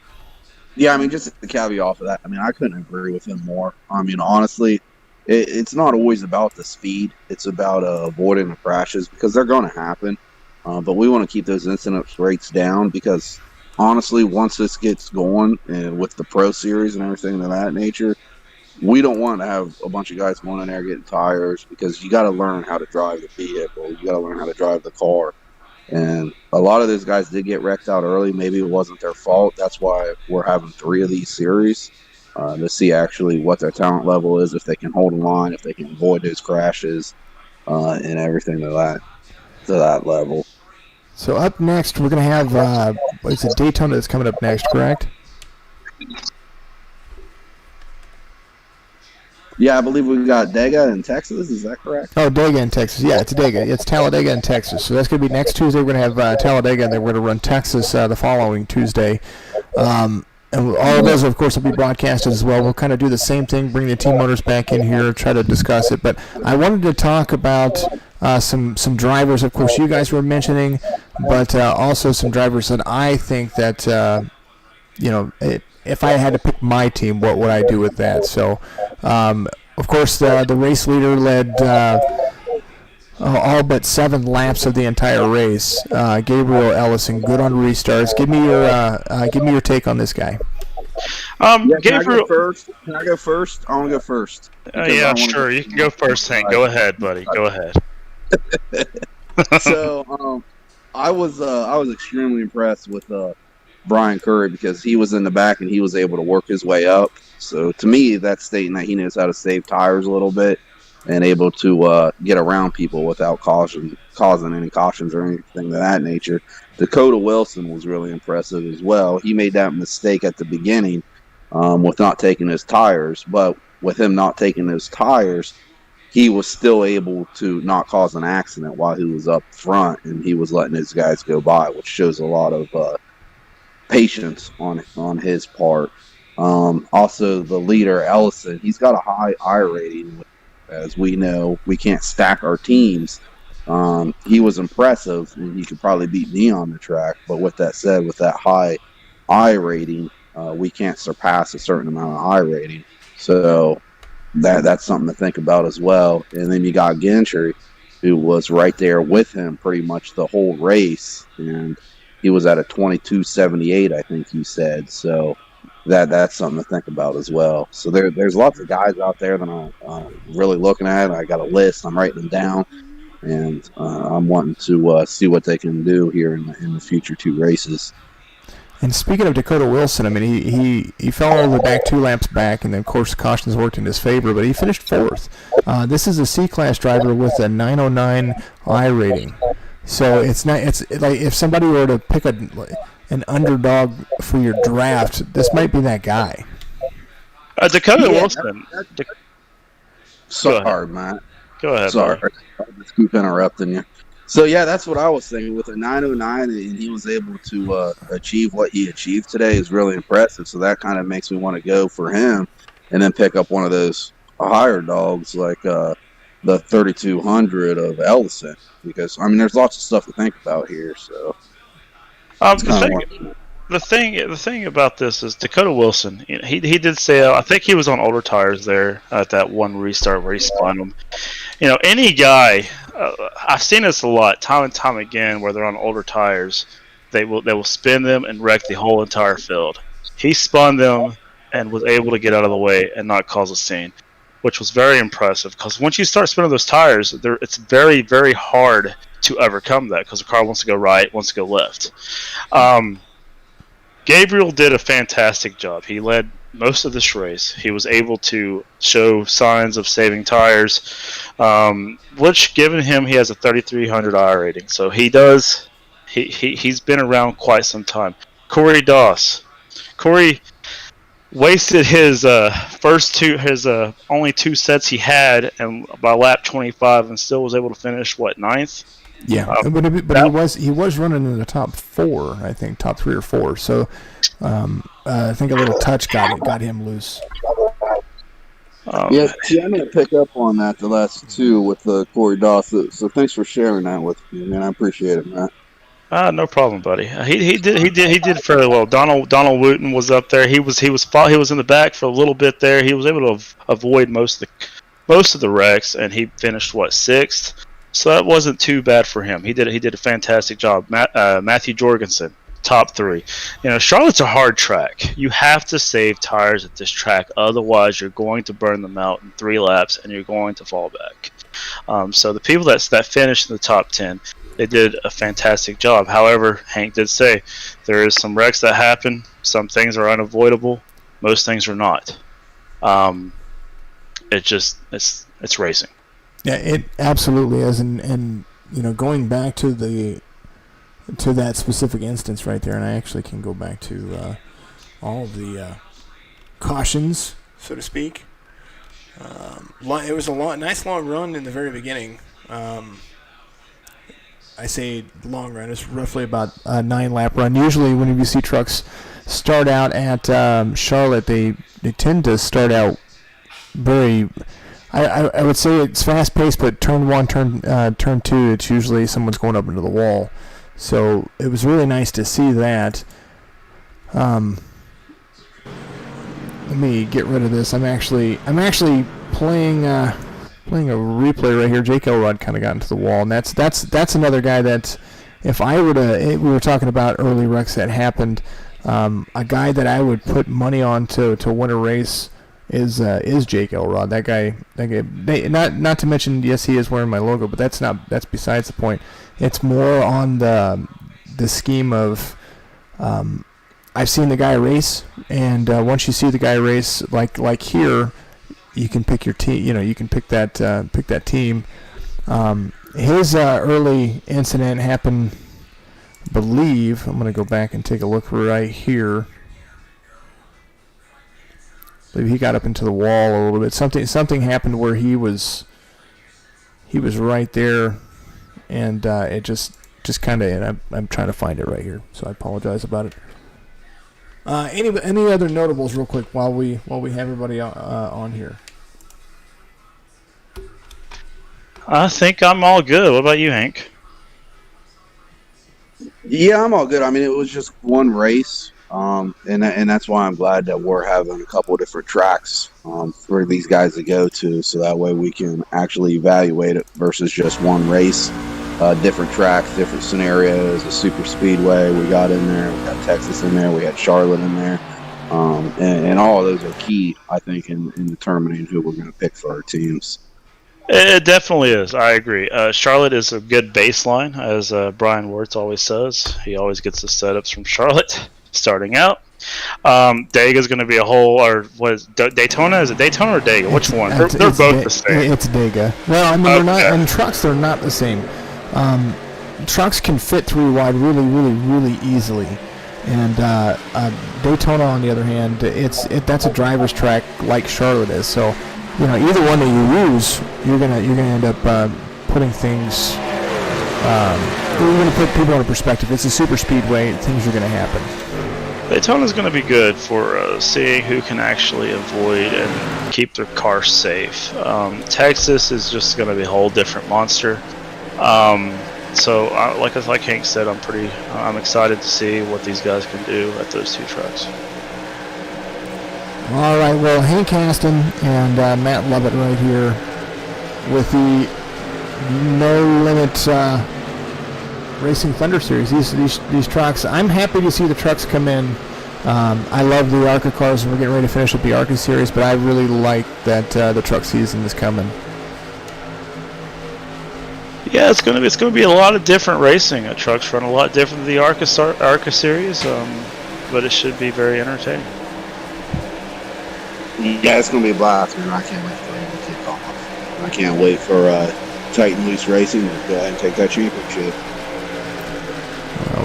Yeah, I mean, just to caveat off of that, I mean, I couldn't agree with him more. I mean, honestly, it's not always about the speed. It's about avoiding the crashes because they're going to happen. But we want to keep those incident rates down because, honestly, once this gets going and with the Pro Series and everything of that nature, we don't want to have a bunch of guys going in there getting tires because you got to learn how to drive the vehicle. You got to learn how to drive the car. And a lot of those guys did get wrecked out early. Maybe it wasn't their fault. That's why we're having 3 of these series to see actually what their talent level is, if they can hold a line, if they can avoid those crashes, and everything to that level. So up next, we're going to have it's a Daytona that's coming up next, correct? Yeah, I believe we've got Dega in Texas. Is that correct? Oh, Dega in Texas. Yeah, it's Dega. It's Talladega in Texas. So that's going to be next Tuesday. We're going to have Talladega, and then we're going to run Texas the following Tuesday. And all of those, of course, will be broadcasted as well. We'll kind of do the same thing, bring the team owners back in here, try to discuss it. But I wanted to talk about some drivers, of course, you guys were mentioning, but also some drivers that I think that, if I had to pick my team, what would I do with that? So, of course, the race leader led all but 7 laps of the entire race. Gabriel Ellison, good on restarts. Give me your take on this guy. Gabriel, Can I go first? I want to go first. Yeah, sure. You can go first, Hank. Go ahead, buddy. Go ahead. So, I was extremely impressed with Brian Curry because he was in the back and he was able to work his way up. So to me, that's stating that he knows how to save tires a little bit. and able to get around people without causing any cautions or anything of that nature. Dakota Wilson was really impressive as well. He made that mistake at the beginning with not taking his tires, but with him not taking his tires, he was still able to not cause an accident while he was up front, and he was letting his guys go by, which shows a lot of patience on his part. Also, the leader, Ellison, he's got a high I rating. As we know, we can't stack our teams. He was impressive, and he could probably beat me on the track. But with that said, with that high I rating, we can't surpass a certain amount of I rating. So that's something to think about as well. And then you got Guidry, who was right there with him pretty much the whole race, and he was at a 22.78, I think you said. So that's something to think about as well. So there's lots of guys out there that I'm really looking at. I got a list. I'm writing them down, and I'm wanting to see what they can do here in the future 2 races. And speaking of Dakota Wilson, I mean, he fell all the way back 2 laps back, and then, of course, cautions worked in his favor, but he finished 4th. This is a C-Class driver with a 909 I rating. So it's like if somebody were to pick an underdog for your draft, this might be that guy. Dakota Wilson. Sorry, Matt. Go ahead. Sorry. I'll just keep interrupting you. So, yeah, that's what I was thinking. With a 909, and he was able to achieve what he achieved today is really impressive. So that kind of makes me want to go for him and then pick up one of those higher dogs like the 3200 of Ellison. Because, I mean, there's lots of stuff to think about here. So the thing about this is Dakota Wilson. He did say, I think he was on older tires there at that one restart where he spun them. Any guy, I've seen this a lot, time and time again, where they're on older tires, they will spin them and wreck the whole entire field. He spun them and was able to get out of the way and not cause a scene, which was very impressive. Because once you start spinning those tires, it's very, very hard to overcome that because the car wants to go right, wants to go left. Gabriel did a fantastic job. He led most of this race. He was able to show signs of saving tires, which, given him, he has a 3,300 I rating. So he's been around quite some time. Corey Doss. Corey wasted his only 2 sets he had, and by lap 25, and still was able to finish 9th. Yeah, but he was running in the top 4, I think, top 3 or 4. So I think a little touch got him loose. Yeah, see, I'm going to pick up on that the last 2 with Corey Doss. So thanks for sharing that with me, man. I appreciate it, Matt. No problem, buddy. He did fairly well. Donald Wooten was up there. He was in the back for a little bit there. He was able to avoid most of the wrecks, and he finished 6th. So that wasn't too bad for him. He did a fantastic job. Matthew Jorgensen, top 3. Charlotte's a hard track. You have to save tires at this track, otherwise you're going to burn them out in 3 laps, and you're going to fall back. So the people that finished in the top 10, they did a fantastic job. However, Hank did say there is some wrecks that happen. Some things are unavoidable. Most things are not. It's racing. Yeah, it absolutely is, and going back to that specific instance right there, and I actually can go back to all of the cautions, so to speak. It was a nice long run in the very beginning. I say long run. It's roughly about a 9-lap run. Usually, when you see trucks start out at Charlotte, they tend to start out very. I would say it's fast paced, but turn 1, turn 2, it's usually someone's going up into the wall. So it was really nice to see that. Let me get rid of this. I'm actually playing a replay right here. Jake Elrod kind of got into the wall, and that's another guy that if we were talking about early wrecks that happened, a guy that I would put money on to win a race is Jake Elrod. That guy. Not to mention, yes, he is wearing my logo, but that's besides the point. It's more on the scheme of I've seen the guy race, and once you see the guy race, like here, you can pick your team. You can pick that team. His early incident happened, I believe. I'm going to go back and take a look right here. I believe he got up into the wall a little bit. Something happened where he was right there, and it just kind of. And I'm trying to find it right here, so I apologize about it. Any other notables, real quick, while we have everybody on here. I think I'm all good. What about you, Hank? Yeah, I'm all good. I mean, it was just one race, and that's why I'm glad that we're having a couple of different tracks for these guys to go to, so that way we can actually evaluate it versus just one race. Different tracks, different scenarios. The Super Speedway we got in there, we got Texas in there, we had Charlotte in there, and all of those are key, I think, in determining who we're going to pick for our teams. It definitely is. I agree. Charlotte is a good baseline, as Brian Wirtz always says. He always gets the setups from Charlotte starting out. Dega is going to be a whole, or what is Daytona? Is it Daytona or Dega? Which one? They're both the same. It's Dega. Well, I mean, they're not. In trucks, they're not the same. Trucks can fit 3 wide really, really, really easily, and Daytona, on the other hand, that's a driver's track like Charlotte is. So, either one that you use, you're gonna end up putting things. You're gonna put people in perspective. It's a super speedway. Things are gonna happen. Daytona's going to be good for seeing who can actually avoid and keep their car safe. Texas is just going to be a whole different monster. So, like Hank said, I'm excited to see what these guys can do at those 2 tracks. All right, well, Hank Aston and Matt Lovett right here with the No Limit Racing Thunder Series. These trucks, I'm happy to see the trucks come in. I love the ARCA cars, and we're getting ready to finish up the ARCA Series, but I really like that the truck season is coming. Yeah, it's gonna be a lot of different racing. Trucks run a lot different than the ARCA Series, but it should be very entertaining. Yeah, it's going to be a blast, man. I can't wait for it to kick off. I can't wait for Tight and Loose Racing to go ahead and take that championship.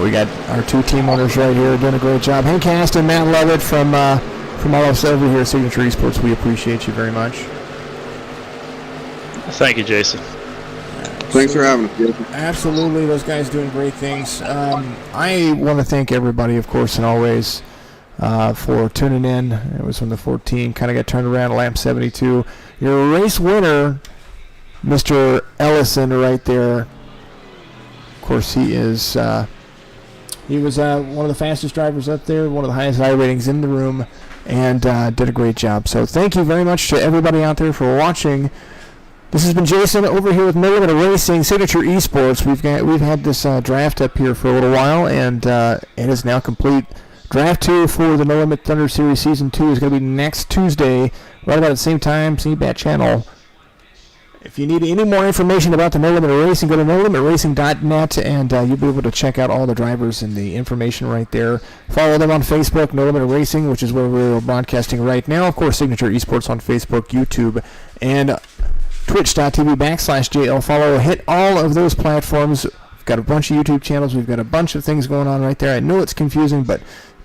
We got our 2 team owners right here doing a great job. Hank Aston, Matt Lovett from all of us over here at Signature Esports. We appreciate you very much. Thank you, Jason. Thanks for having us, Jason. Absolutely, those guys doing great things. I want to thank everybody, of course, and always for tuning in. It was when the 14 kind of got turned around at lap 72. Your race winner, Mr. Ellison, right there. Of course, he was one of the fastest drivers up there, one of the highest I ratings in the room, and did a great job. So thank you very much to everybody out there for watching. This has been Jason over here with No Limit Racing, Signature Esports. We've had this draft up here for a little while, and it is now complete. Draft 2 for the No Limit Thunder Series Season 2 is going to be next Tuesday, right about the same time, same bat channel. If you need any more information about the No Limit Racing, go to NoLimitRacing.net, and you'll be able to check out all the drivers and the information right there. Follow them on Facebook, No Limit Racing, which is where we're broadcasting right now. Of course, Signature Esports on Facebook, YouTube, and Twitch.tv/JL Follow. Hit all of those platforms. We've got a bunch of YouTube channels. We've got a bunch of things going on right there. I know it's confusing, but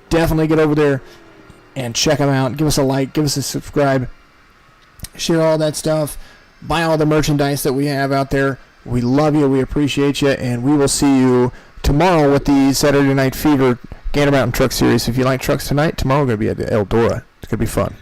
definitely get over there and check them out. Give us a like, give us a subscribe, share all that stuff, buy all the merchandise that we have out there. We love you, we appreciate you, and we will see you tomorrow with the Saturday Night Fever Gander Mountain Truck Series. If you like trucks tonight, tomorrow we're going to be at Eldora. It's going to be fun.